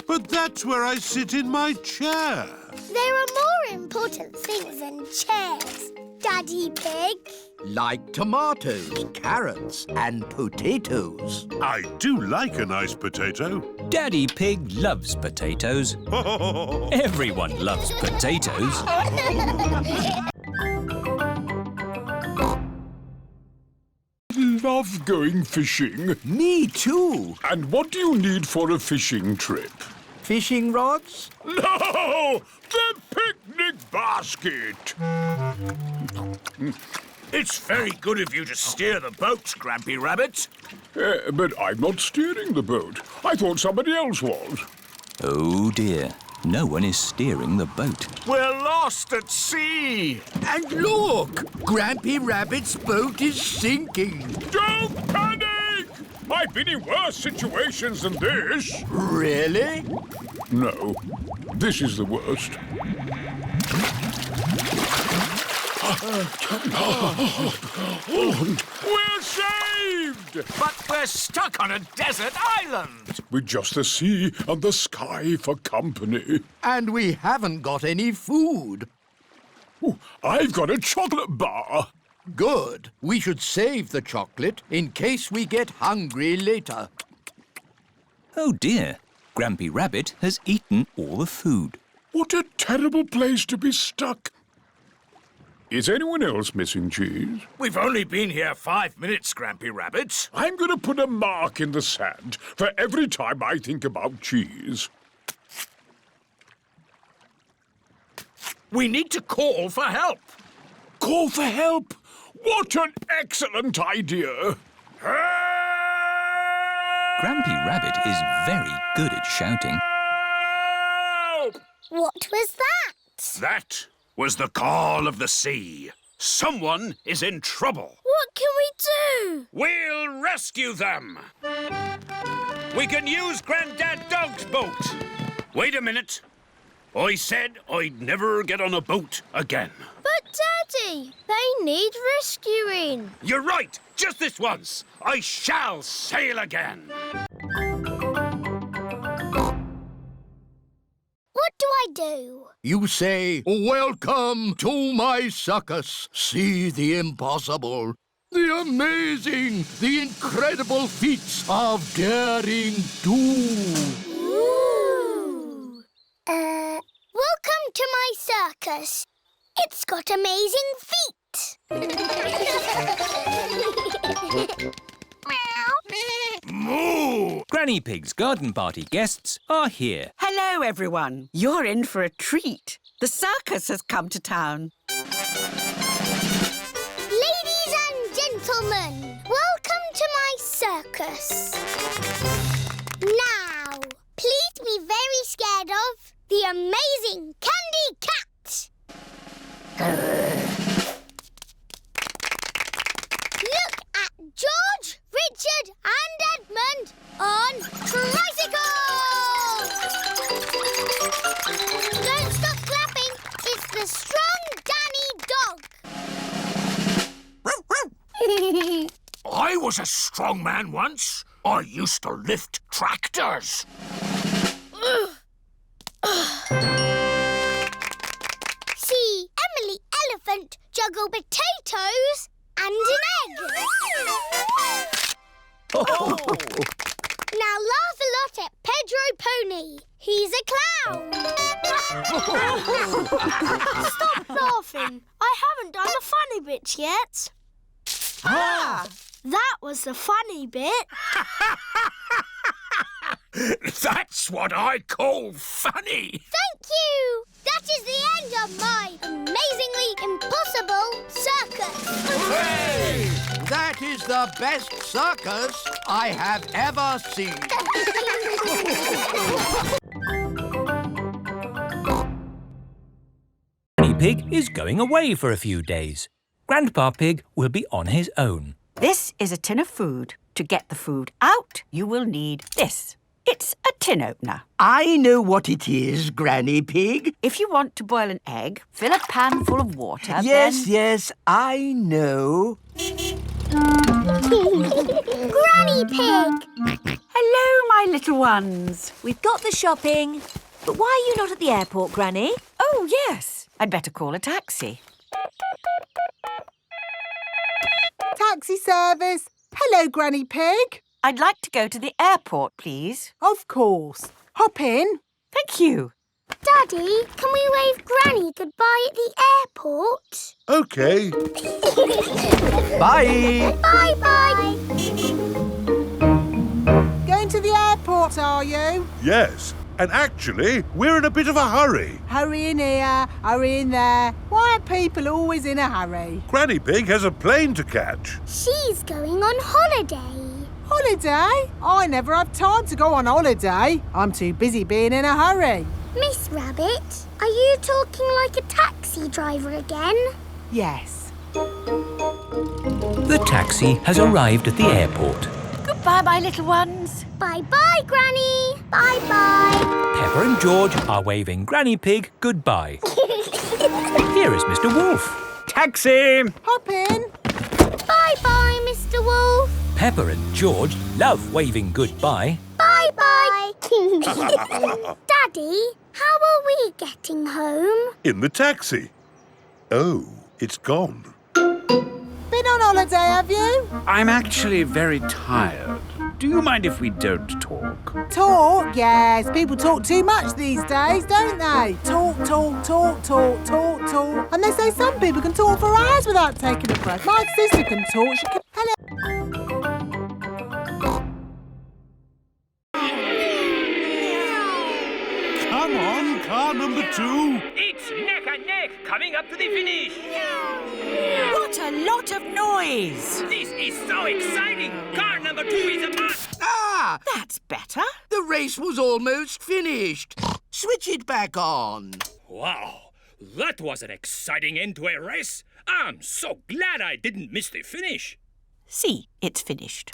But that's where I sit in my chair. There are more important things than chairs, Daddy Pig. like tomatoes, carrots and potatoes. I do like a nice potato. Daddy Pig loves potatoes. Everyone loves potatoes. Love going fishing. Me too. And what do you need for a fishing trip? Fishing rods? No! The picnic basket! It's very good of you to steer the boat, Grampy Rabbit. But I'm not steering the boat. I thought somebody else was. Oh dear, no one is steering the boat. We're lost at sea. And look! Grampy Rabbit's boat is sinking. Don't panic! I've been in worse situations than this. Really? No, this is the worst. We're saved! But we're stuck on a desert island. With just the sea and the sky for company. And we haven't got any food. Ooh, I've got a chocolate bar. Good. We should save the chocolate in case we get hungry later. Oh dear, Grampy Rabbit has eaten all the food. What a terrible place to be stuck. Is anyone else missing cheese? We've only been here 5 minutes, Grampy Rabbit. I'm going to put a mark in the sand for every time I think about cheese. We need to call for help. Call for help? What an excellent idea! Grampy Rabbit is very good at shouting. What was that? That was the call of the sea. Someone is in trouble. What can we do? We'll rescue them. We can use Grandad Dog's boat. Wait a minute. I said I'd never get on a boat again. But, Daddy, they need rescuing. You're right. Just this once. I shall sail again. What do I do? You say, "Welcome to my circus. See the impossible, the amazing, the incredible feats of daring do." Welcome to my circus. It's got amazing feet. Moo! Granny Pig's garden party guests are here. Hello, everyone. You're in for a treat. The circus has come to town. Ladies and gentlemen, welcome to my circus. Now, please be very scared of the amazing Candy Cat. Look at George, Richard and Edmund on tricycles! Don't stop clapping. It's the strong Danny dog. I was a strong man once. I used to lift tractors. See Emily Elephant juggle potatoes and an egg. Now laugh a lot at Pedro Pony. He's a clown. Stop laughing. I haven't done the funny bits yet. That was the funny bit. That's what I call funny. Thank you. That is the end of my amazingly impossible circus. Hooray! That is the best circus I have ever seen. Granny Pig is going away for a few days. Grandpa Pig will be on his own. This is a tin of food. To get the food out, you will need this. It's a tin opener. I know what it is, Granny Pig. If you want to boil an egg, fill a pan full of water, Yes, I know. Granny Pig! Hello, my little ones. We've got the shopping. But why are you not at the airport, Granny? Oh, yes. I'd better call a taxi. Taxi service. Hello, Granny Pig. I'd like to go to the airport, please. Of course. Hop in. Thank you. Daddy, can we wave Granny goodbye at the airport? OK. Bye. Bye-bye. Going to the airport, are you? Yes. And actually, we're in a bit of a hurry. Hurry in here, hurry in there. Why are people always in a hurry? Granny Pig has a plane to catch. She's going on holiday. Holiday? I never have time to go on holiday. I'm too busy being in a hurry. Miss Rabbit, are you talking like a taxi driver again? Yes. The taxi has arrived at the airport. Goodbye, my little ones. Bye-bye, Granny. Bye-bye. Peppa and George are waving Granny Pig goodbye. Here is Mr. Wolf. Taxi! Hop in. Bye-bye, Mr. Wolf. Peppa and George love waving goodbye. Bye-bye. Daddy, how are we getting home? In the taxi. Oh, it's gone. Been on holiday, have you? I'm actually very tired. Do you mind if we don't talk? Talk? Yes. People talk too much these days, don't they? Talk, talk, talk, talk, talk, talk. And they say some people can talk for hours without taking a breath. My sister can talk. She can... Hello. Come on, car number 2. It's neck and neck coming up to the finish. What a lot of noise. This is so exciting. Car number 2 is a must. Ah! That's better. The race was almost finished. Switch it back on. Wow, that was an exciting end to a race. I'm so glad I didn't miss the finish. See, it's finished.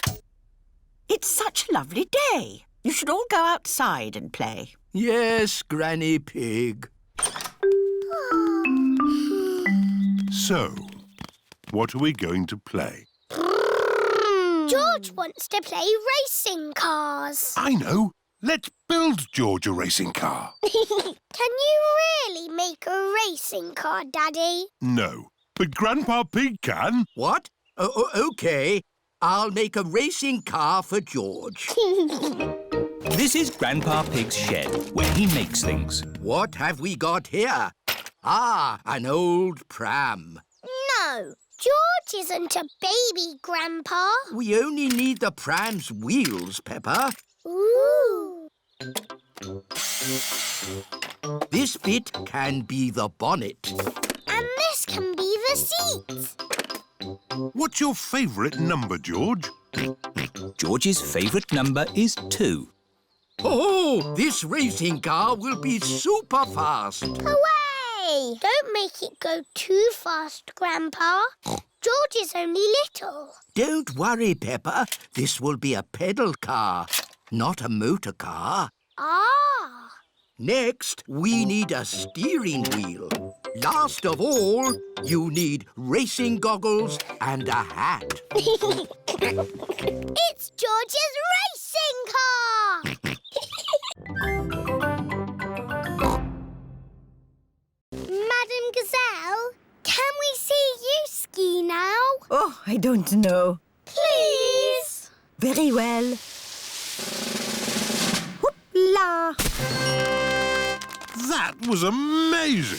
It's such a lovely day. You should all go outside and play. Yes, Granny Pig. So, what are we going to play? George wants to play racing cars. I know. Let's build George a racing car. Can you really make a racing car, Daddy? No, but Grandpa Pig can. What? OK. I'll make a racing car for George. This is Grandpa Pig's shed, where he makes things. What have we got here? Ah, an old pram. No, George isn't a baby, Grandpa. We only need the pram's wheels, Peppa. Ooh. This bit can be the bonnet. And this can be the seat. What's your favourite number, George? George's favourite number is 2. Oh, this racing car will be super fast. Hooray! Don't make it go too fast, Grandpa. George is only little. Don't worry, Peppa. This will be a pedal car, not a motor car. Ah! Next, we need a steering wheel. Last of all, you need racing goggles and a hat. It's George's racing car! Madam Gazelle, can we see you ski now? Oh, I don't know. Please? Very well. Hoopla! That was amazing.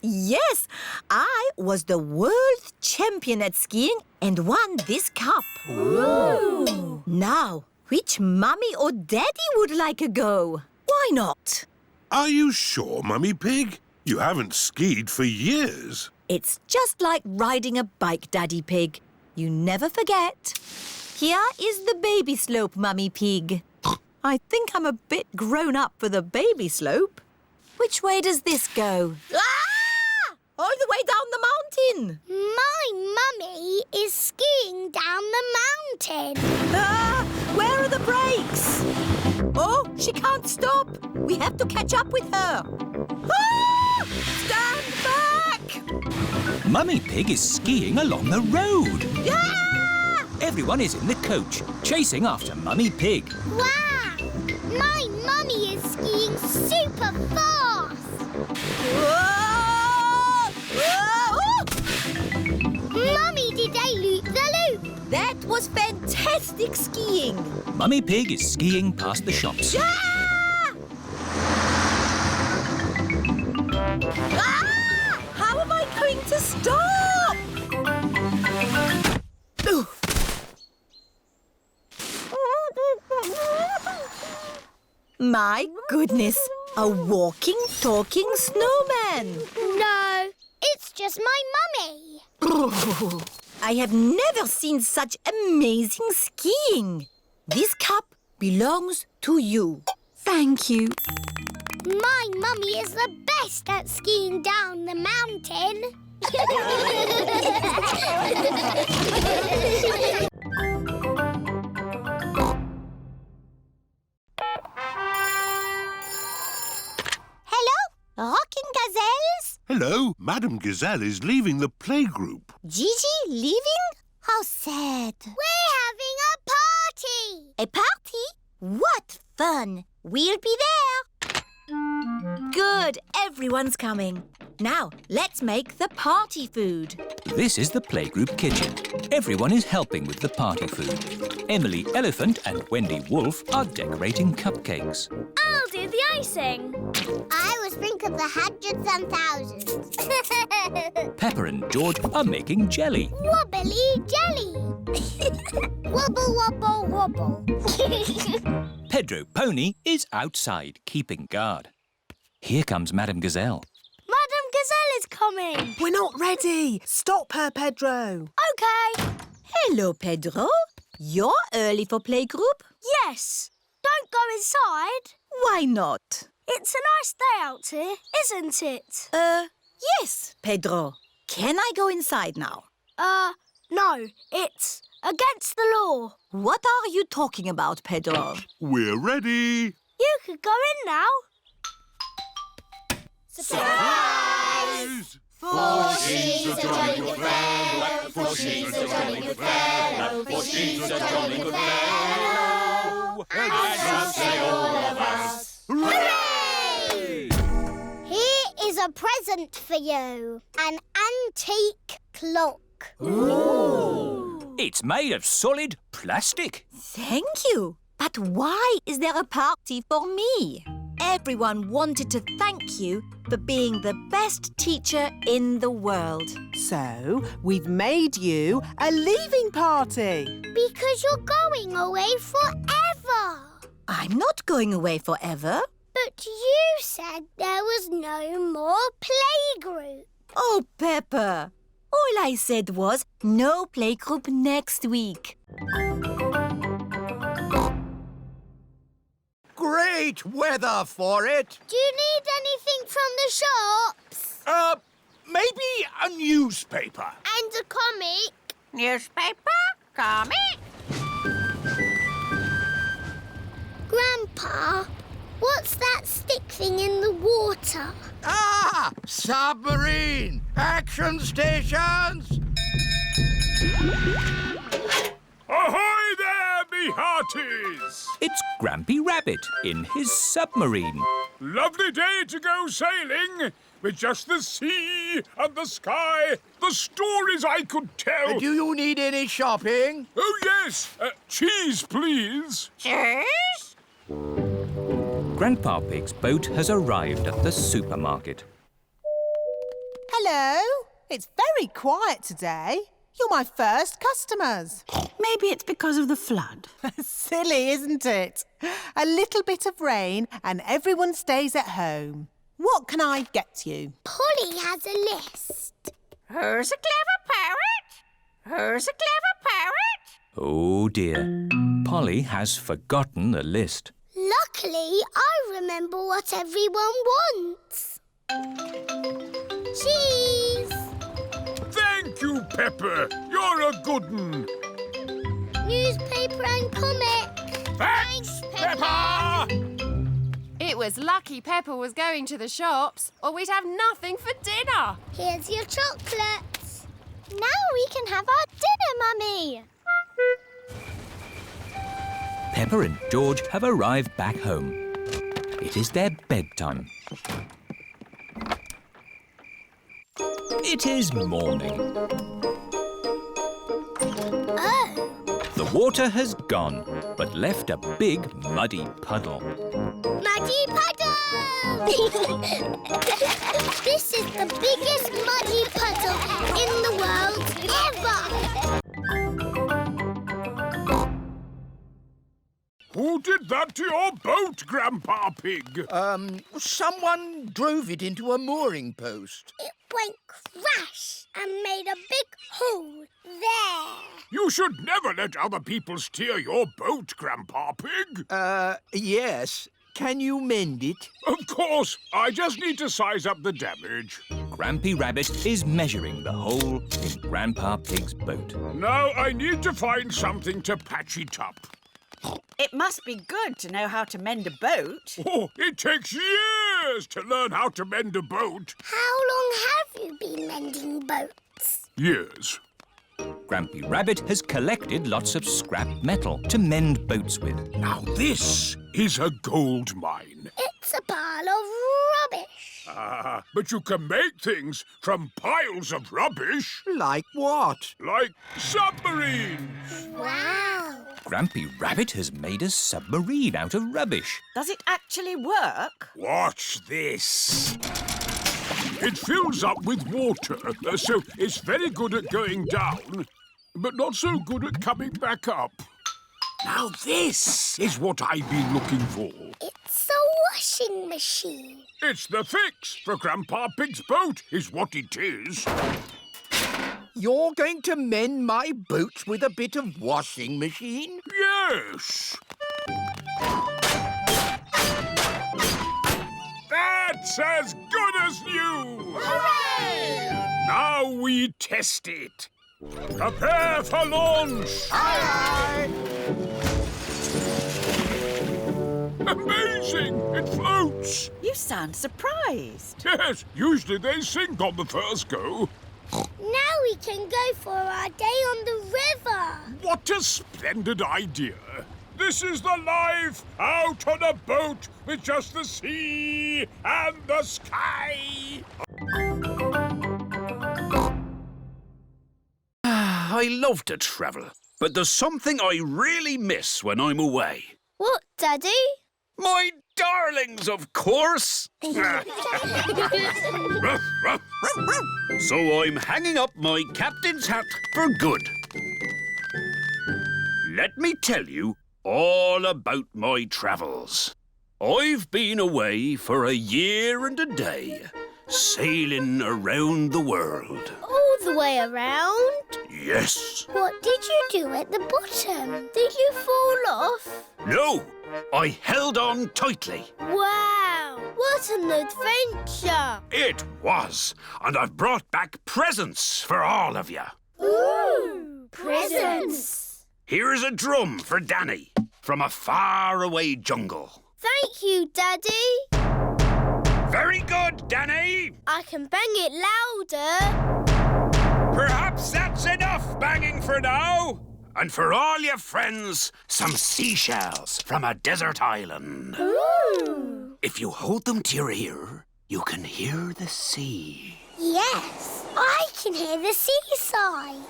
Yes, I was the world champion at skiing and won this cup. Ooh. Now, which mummy or daddy would like a go? Why not? Are you sure, Mummy Pig? You haven't skied for years. It's just like riding a bike, Daddy Pig. You never forget. Here is the baby slope, Mummy Pig. I think I'm a bit grown up for the baby slope. Which way does this go? Ah! All the way down the mountain. My mummy is skiing down the mountain. Ah! Where are the brakes? Oh, she can't stop. We have to catch up with her. Ah! Stand back! Mummy Pig is skiing along the road. Ah! Everyone is in the coach, chasing after Mummy Pig. Wow! My mummy is skiing super fast. Whoa! Whoa! Mummy did a loop the was fantastic skiing. Mummy Pig is skiing past the shops. Ah! Ah! How am I going to stop? Ooh. My goodness, a walking, talking snowman. No, it's just my mummy. I have never seen such amazing skiing. This cup belongs to you. Thank you. My mummy is the best at skiing down the mountain. Hello, rocking gazelles. Hello, Madame Gazelle is leaving the playgroup. Gigi leaving? How sad. We're having a party. A party? What fun. We'll be there. Good, everyone's coming. Now, let's make the party food. This is the playgroup kitchen. Everyone is helping with the party food. Emily Elephant and Wendy Wolf are decorating cupcakes. I'll do the icing. I will sprinkle the hundreds and thousands. Peppa and George are making jelly. Wobbly jelly. Wobble, wobble, wobble. Pedro Pony is outside, keeping guard. Here comes Madame Gazelle. Madame Gazelle is coming. We're not ready. Stop her, Pedro. OK. Hello, Pedro. You're early for playgroup? Yes. Don't go inside. Why not? It's a nice day out here, isn't it? Yes, Pedro. Can I go inside now? No. It's against the law. What are you talking about, Pedro? We're ready. You could go in now. Surprise! For she's a jolly good fellow. For she's a jolly good fellow. For she's a jolly good fellow. And so say all of us. Hooray! Here is a present for you. An antique clock. Ooh. It's made of solid plastic. Thank you. But why is there a party for me? Everyone wanted to thank you for being the best teacher in the world. So, we've made you a leaving party. Because you're going away forever. I'm not going away forever. But you said there was no more playgroup. Oh, Peppa. All I said was no playgroup next week. Great weather for it. Do you need anything from the shops? Maybe a newspaper. And a comic. Newspaper? Comic? Grandpa, what's that stick thing in the water? Ah! Submarine! Action stations! Ahoy there, me hearties! It's Grampy Rabbit in his submarine. Lovely day to go sailing with just the sea and the sky, the stories I could tell. Do you need any shopping? Oh, yes. Cheese, please. Cheese? Grandpa Pig's boat has arrived at the supermarket. Hello. It's very quiet today. You're my first customers. Maybe it's because of the flood. Silly, isn't it? A little bit of rain and everyone stays at home. What can I get you? Polly has a list. Who's a clever parrot? Who's a clever parrot? Oh dear. Polly has forgotten the list. Luckily, I remember what everyone wants. Cheese. Thank you, Pepper. You're a good un. Newspaper and comic. Thanks, Peppa! It was lucky Peppa was going to the shops, or we'd have nothing for dinner. Here's your chocolates. Now we can have our dinner, Mummy. Peppa and George have arrived back home. It is their bedtime. It is morning. Oh, The water has gone, but left a big muddy puddle. Muddy puddle! This is the biggest muddy puddle in the world ever! Who did that to your boat, Grandpa Pig? Someone drove it into a mooring post. It went crash and made a big hole there. You should never let other people steer your boat, Grandpa Pig. Yes. Can you mend it? Of course. I just need to size up the damage. Grampy Rabbit is measuring the hole in Grandpa Pig's boat. Now I need to find something to patch it up. It must be good to know how to mend a boat. Oh, it takes years to learn how to mend a boat. How long have you been mending boats? Years. Grampy Rabbit has collected lots of scrap metal to mend boats with. Now this is a gold mine. It's a pile of rubbish. But you can make things from piles of rubbish. Like what? Like submarines. Wow. Grampy Rabbit has made a submarine out of rubbish. Does it actually work? Watch this. It fills up with water, so it's very good at going down, but not so good at coming back up. Now this is what I've been looking for. It's a washing machine. It's the fix for Grandpa Pig's boat, is what it is. You're going to mend my boats with a bit of washing machine? Yes. That's as good as new! Hooray! Now we test it. Prepare for launch! Aye, Amazing! It floats! You sound surprised. Yes, usually they sink on the first go. Now we can go for our day on the river. What a splendid idea! This is the life out on a boat with just the sea and the sky! I love to travel, but there's something I really miss when I'm away. What, Daddy? My darlings, of course! Ruff, ruff. So I'm hanging up my captain's hat for good. Let me tell you all about my travels. I've been away for a year and a day, sailing around the world. All the way around? Yes. What did you do at the bottom? Did you fall off? No, I held on tightly. Wow! What an adventure! It was, and I've brought back presents for all of you. Ooh! Presents! Here's a drum for Danny from a faraway jungle. Thank you, Daddy. Very good, Danny. I can bang it louder. Perhaps that's enough banging for now. And for all your friends, some seashells from a desert island. Ooh! If you hold them to your ear, you can hear the sea. Yes, I can hear the seaside.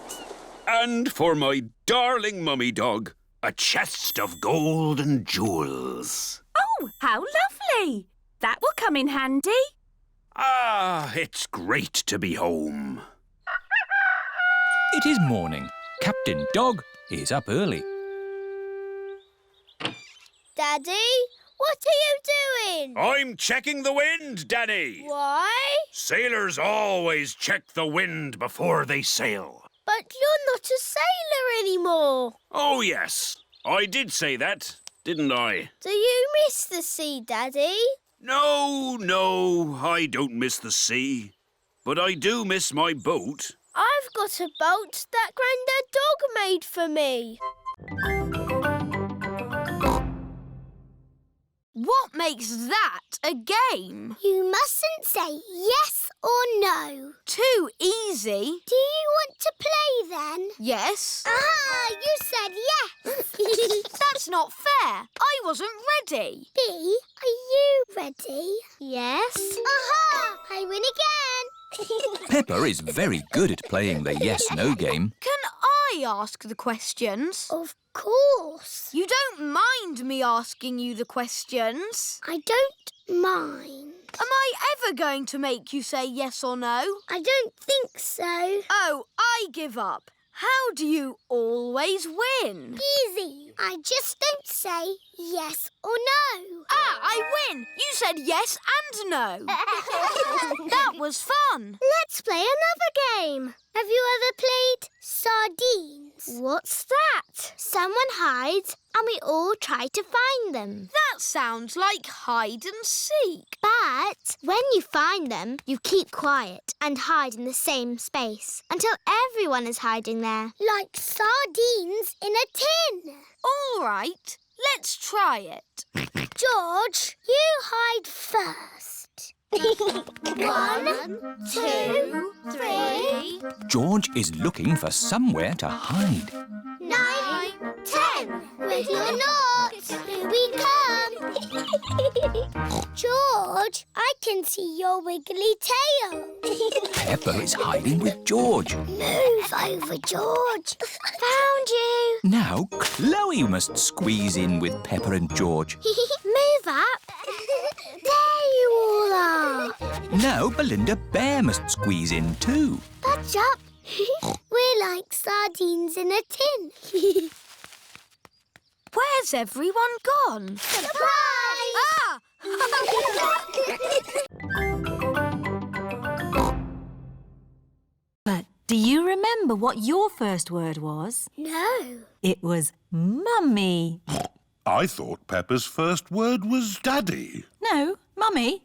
And for my darling mummy dog, a chest of gold and jewels. Oh, how lovely! That will come in handy. Ah, it's great to be home. It is morning. Captain Dog is up early. Daddy, what are you doing? I'm checking the wind, Danny. Why? Sailors always check the wind before they sail. But you're not a sailor anymore. Oh, yes. I did say that, didn't I? Do you miss the sea, Daddy? No, I don't miss the sea. But I do miss my boat. I've got a boat that Grandad Dog made for me. What makes that a game? You mustn't say yes or no. Too easy. Do you want to play then? Yes. Ah, you said yes. That's not fair. I wasn't ready. B, are you ready? Yes. Aha! I win again. Peppa is very good at playing the yes-no game. Can I ask the questions? Of course. You don't mind me asking you the questions? I don't mind. Am I ever going to make you say yes or no? I don't think so. Oh, I give up. How do you always win? Easy. I just don't say yes or no. Ah, I win! You said yes and no. That was fun. Let's play another game. Have you ever played sardines? What's that? Someone hides and we all try to find them. That sounds like hide and seek. But when you find them, you keep quiet and hide in the same space until everyone is hiding there. Like sardines in a tin. All right, let's try it. George, you hide first. 1, 2, 3. George is looking for somewhere to hide. 9, 10. Ready or not, here we come. George, I can see your wiggly tail. Peppa is hiding with George. Move over, George. Found you. Now Chloe must squeeze in with Peppa and George. Move up. There you all are. Now Belinda Bear must squeeze in too. Budge up. We're like sardines in a tin. Where's everyone gone? Surprise! Ah! But do you remember what your first word was? No. It was mummy. I thought Peppa's first word was daddy. No, mummy.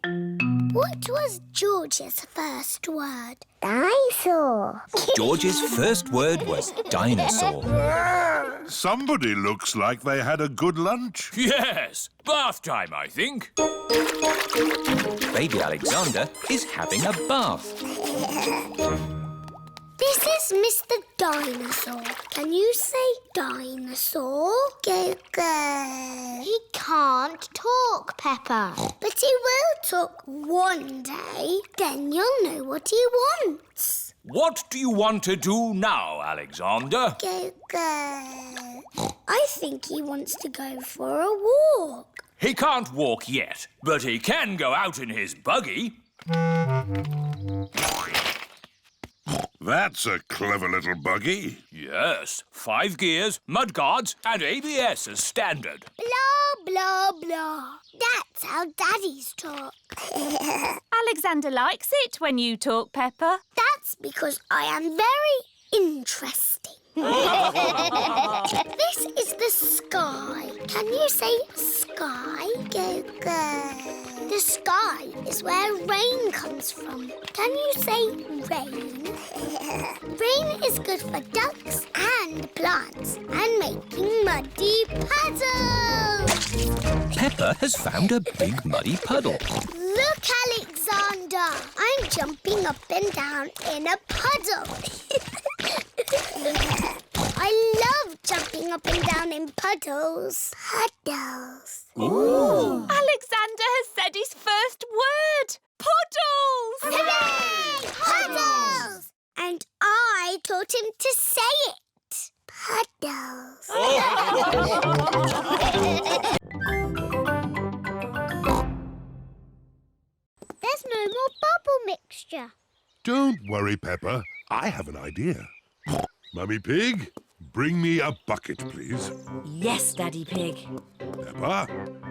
What was George's first word? Dinosaur. George's first word was dinosaur. Somebody looks like they had a good lunch. Yes, bath time, I think. Baby Alexander is having a bath. This is Mr. Dinosaur. Can you say dinosaur? Go, go. He can't talk, Peppa. But he will talk one day. Then you'll know what he wants. What do you want to do now, Alexander? Go, go. I think he wants to go for a walk. He can't walk yet, but he can go out in his buggy. That's a clever little buggy. Yes, 5 gears, mudguards and ABS as standard. Blah, blah, blah. That's how daddies talk. Alexander likes it when you talk, Peppa. That's because I am very interesting. This is the sky. Can you say sky? Go, go. The sky is where rain comes from. Can you say rain? Rain is good for ducks and plants and making muddy puddles. Peppa has found a big muddy puddle. Look, Alexander. I'm jumping up and down in a puddle. I love jumping up and down in puddles. Puddles. Ooh. Alexander has said his first word. Puddles! Hooray! Puddles! And I taught him to say it. Puddles. There's no more bubble mixture. Don't worry, Peppa. I have an idea. Mummy Pig, bring me a bucket, please. Yes, Daddy Pig. Peppa,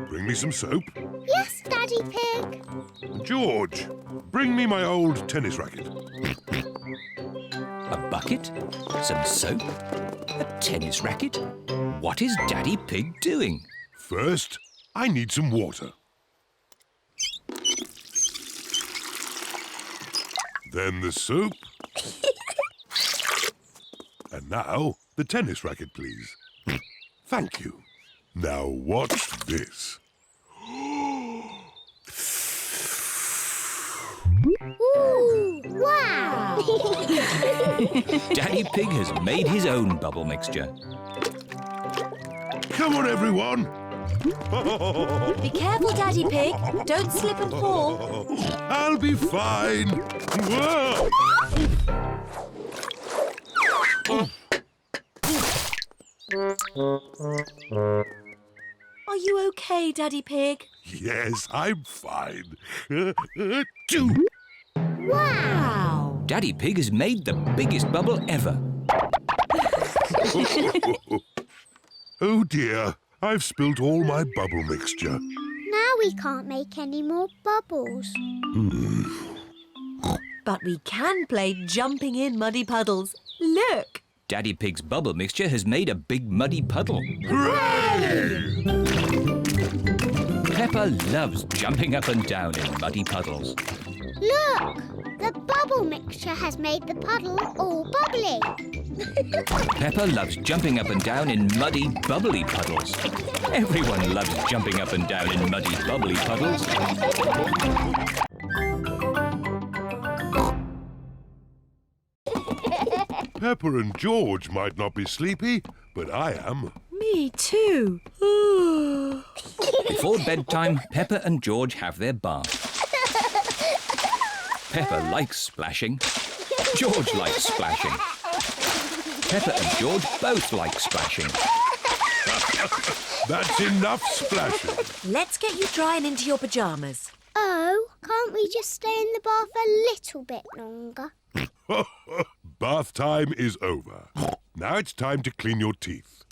bring me some soap. Yes, Daddy Pig. George, bring me my old tennis racket. A bucket, some soap, a tennis racket. What is Daddy Pig doing? First, I need some water. Then the soap. And now, the tennis racket, please. Thank you. Now watch this. Ooh, wow! Daddy Pig has made his own bubble mixture. Come on, everyone. Be careful, Daddy Pig. Don't slip and fall. I'll be fine. Whoa. Are you okay, Daddy Pig? Yes, I'm fine. Wow! Daddy Pig has made the biggest bubble ever. Oh dear, I've spilt all my bubble mixture. Now we can't make any more bubbles. But we can play jumping in muddy puddles. Look! Daddy Pig's bubble mixture has made a big muddy puddle. Hooray! Peppa loves jumping up and down in muddy puddles. Look! The bubble mixture has made the puddle all bubbly. Peppa loves jumping up and down in muddy, bubbly puddles. Everyone loves jumping up and down in muddy, bubbly puddles. Peppa and George might not be sleepy, but I am. Me too. Before bedtime, Peppa and George have their bath. Peppa likes splashing. George likes splashing. Peppa and George both like splashing. That's enough splashing. Let's get you drying into your pyjamas. Oh, can't we just stay in the bath a little bit longer? Bath time is over. Now it's time to clean your teeth.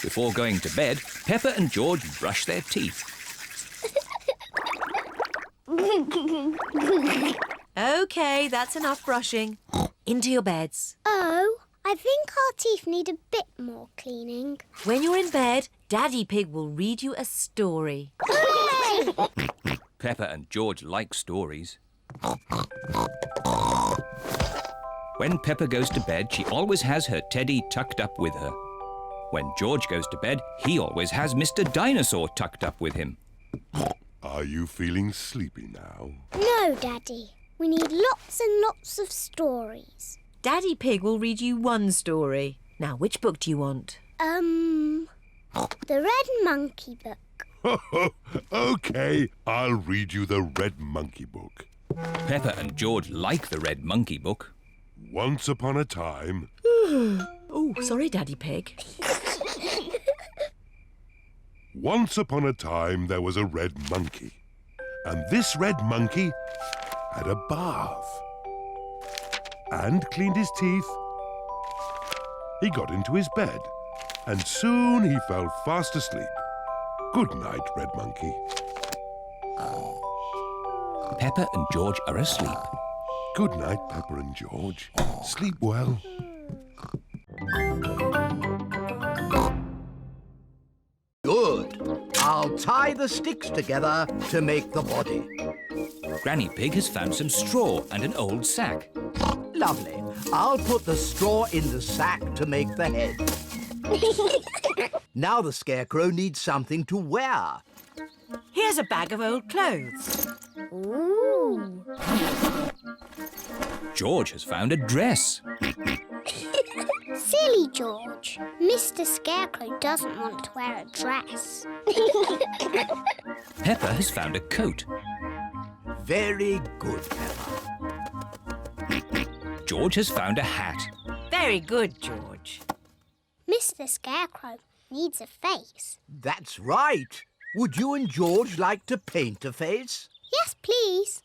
Before going to bed, Peppa and George brush their teeth. OK, that's enough brushing. Into your beds. Oh, I think our teeth need a bit more cleaning. When you're in bed, Daddy Pig will read you a story. Hooray! Peppa and George like stories. When Peppa goes to bed, she always has her teddy tucked up with her. When George goes to bed, he always has Mr. Dinosaur tucked up with him. Are you feeling sleepy now? No, Daddy. We need lots and lots of stories. Daddy Pig will read you one story. Now, which book do you want? The Red Monkey book. OK, I'll read you the Red Monkey book. Peppa and George like the Red Monkey book. Once upon a time... Oh, sorry, Daddy Pig. Once upon a time there was a red monkey. And this red monkey had a bath. And cleaned his teeth. He got into his bed. And soon he fell fast asleep. Good night, Red Monkey. Peppa and George are asleep. Good night, Peppa and George. Sleep well. Good. I'll tie the sticks together to make the body. Granny Pig has found some straw and an old sack. Lovely. I'll put the straw in the sack to make the head. Now the Scarecrow needs something to wear. Here's a bag of old clothes. Ooh. George has found a dress. Silly George. Mr. Scarecrow doesn't want to wear a dress. Peppa has found a coat. Very good, Peppa. George has found a hat. Very good, George. Mr. Scarecrow needs a face. That's right. Would you and George like to paint a face? Yes, please.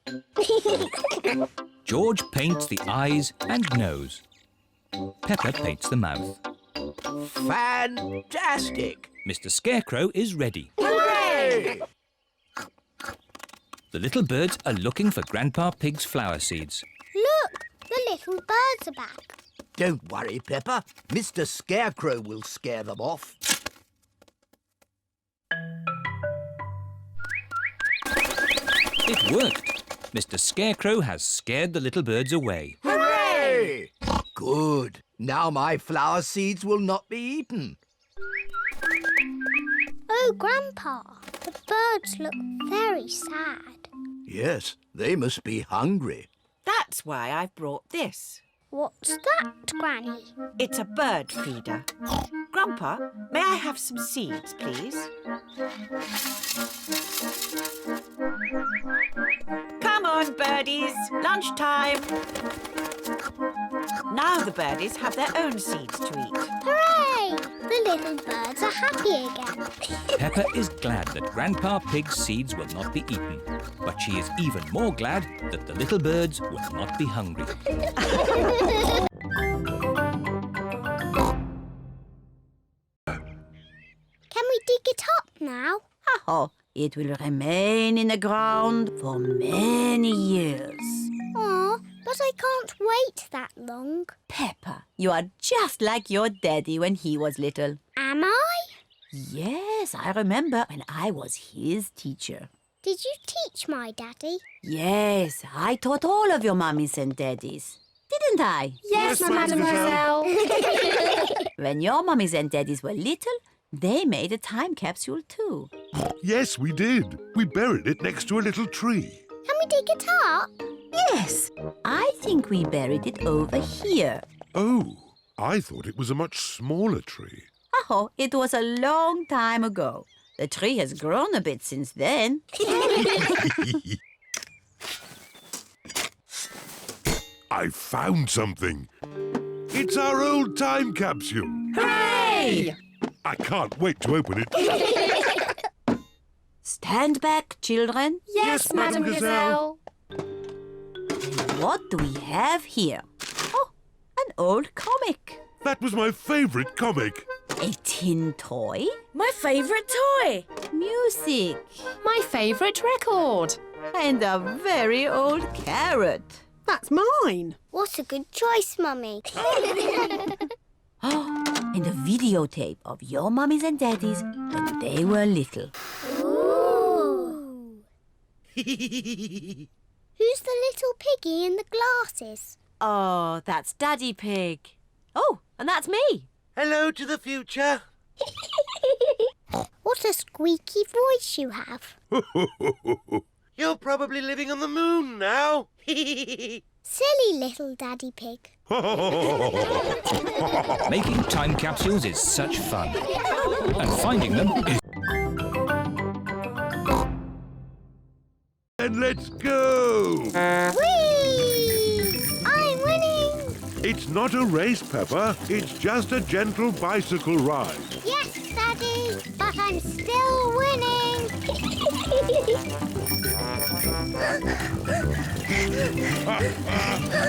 George paints the eyes and nose. Peppa paints the mouth. Fantastic! Mr. Scarecrow is ready. Hooray! The little birds are looking for Grandpa Pig's flower seeds. Look, the little birds are back. Don't worry, Peppa. Mr. Scarecrow will scare them off. It worked. Mr. Scarecrow has scared the little birds away. Hooray! Good. Now my flower seeds will not be eaten. Oh, Grandpa, the birds look very sad. Yes, they must be hungry. That's why I've brought this. What's that, Granny? It's a bird feeder. Grandpa, may I have some seeds, please? Come on, birdies. Lunchtime. Now the birdies have their own seeds to eat. Hooray! The little birds are happy again. Peppa is glad that Grandpa Pig's seeds will not be eaten, but she is even more glad that the little birds will not be hungry. Can we dig it up now? Oh, it will remain in the ground for many years. Aw, but I can't wait that long. Peppa, you are just like your daddy when he was little. Am I? Yes, I remember when I was his teacher. Did you teach my daddy? Yes, I taught all of your mummies and daddies. Didn't I? Yes, mademoiselle. When your mummies and daddies were little, they made a time capsule too. Yes, we did. We buried it next to a little tree. Can we dig it up? Yes, I think we buried it over here. Oh, I thought it was a much smaller tree. Oh, it was a long time ago. The tree has grown a bit since then. I found something. It's our old time capsule. Hooray! I can't wait to open it. Stand back, children. Yes, mademoiselle. What do we have here? Oh, an old comic. That was my favourite comic. A tin toy. My favourite toy. Music. My favourite record. And a very old carrot. That's mine. What a good choice, Mummy. And a videotape of your mummies and daddies when they were little. Ooh. Who's the little piggy in the glasses? Oh, that's Daddy Pig. Oh, and that's me. Hello to the future. What a squeaky voice you have. You're probably living on the moon now. Silly little Daddy Pig. Making time capsules is such fun. And finding them is... And let's go! Whee! I'm winning! It's not a race, Peppa. It's just a gentle bicycle ride. Yes, Daddy, but I'm still winning.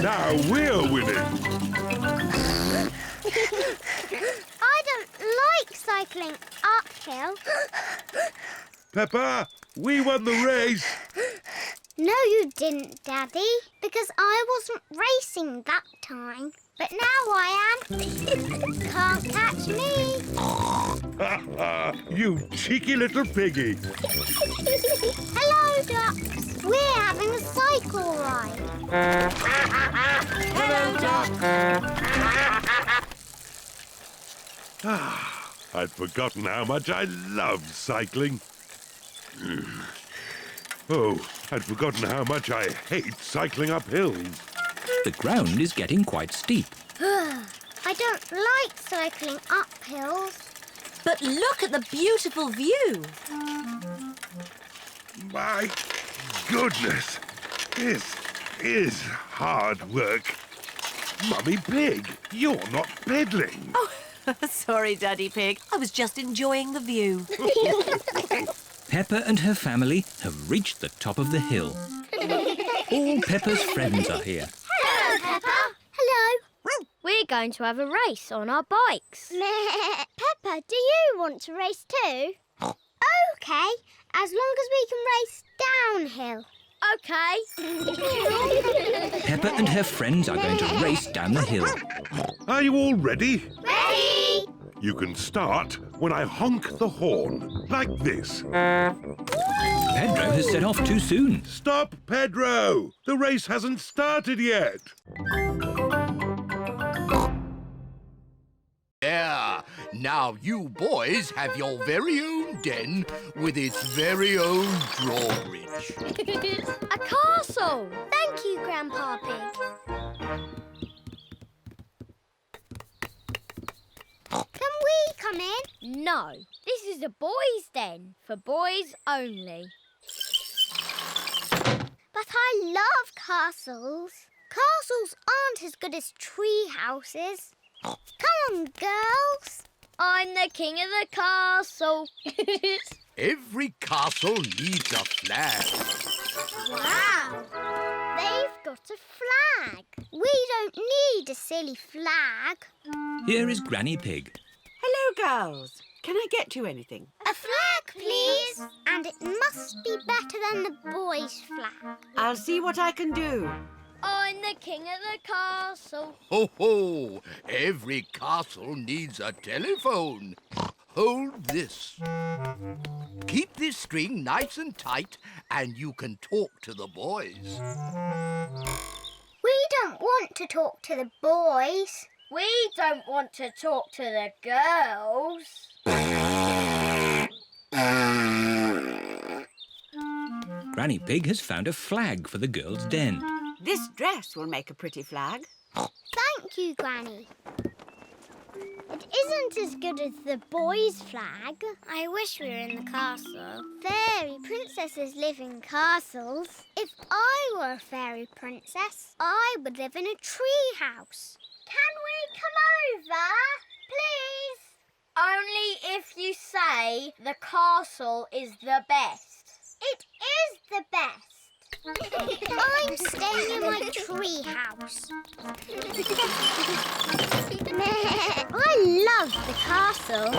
Now we're winning. I don't like cycling uphill. Peppa, we won the race. No, you didn't, Daddy, because I wasn't racing that time. But now I am. Can't catch me. You cheeky little piggy. Hello, ducks. We're having a cycle ride. Hello, duck. I'd forgotten how much I loved cycling. Oh, I'd forgotten how much I hate cycling up hills. The ground is getting quite steep. I don't like cycling up hills. But look at the beautiful view. My goodness, this is hard work. Mummy Pig, you're not pedaling. Oh, sorry, Daddy Pig. I was just enjoying the view. Peppa and her family have reached the top of the hill. All Peppa's friends are here. Hello, Peppa. Hello. We're going to have a race on our bikes. Peppa, do you want to race too? OK, as long as we can race downhill. OK. Peppa and her friends are going to race down the hill. Are you all ready? Ready? You can start when I honk the horn, like this. Pedro has set off too soon. Stop, Pedro! The race hasn't started yet. There. Now you boys have your very own den with its very own drawbridge. A castle. Thank you, Grandpa Pig. Can we come in? No, this is a boys' den for boys only. But I love castles. Castles aren't as good as tree houses. Come on, girls. I'm the king of the castle. Every castle needs a flag. Wow! They've got a flag. We don't need a silly flag. Here is Granny Pig. Hello, girls. Can I get you anything? A flag, please. And it must be better than the boys' flag. I'll see what I can do. I'm the king of the castle. Ho, ho! Every castle needs a telephone. Hold this. Keep this string nice and tight and you can talk to the boys. We don't want to talk to the boys. We don't want to talk to the girls. Granny Pig has found a flag for the girls' den. This dress will make a pretty flag. Thank you, Granny. It isn't as good as the boys' flag. I wish we were in the castle. Fairy princesses live in castles. If I were a fairy princess, I would live in a tree house. Can we come over, please? Only if you say the castle is the best. It is the best. I'm staying in my tree house. I love the castle.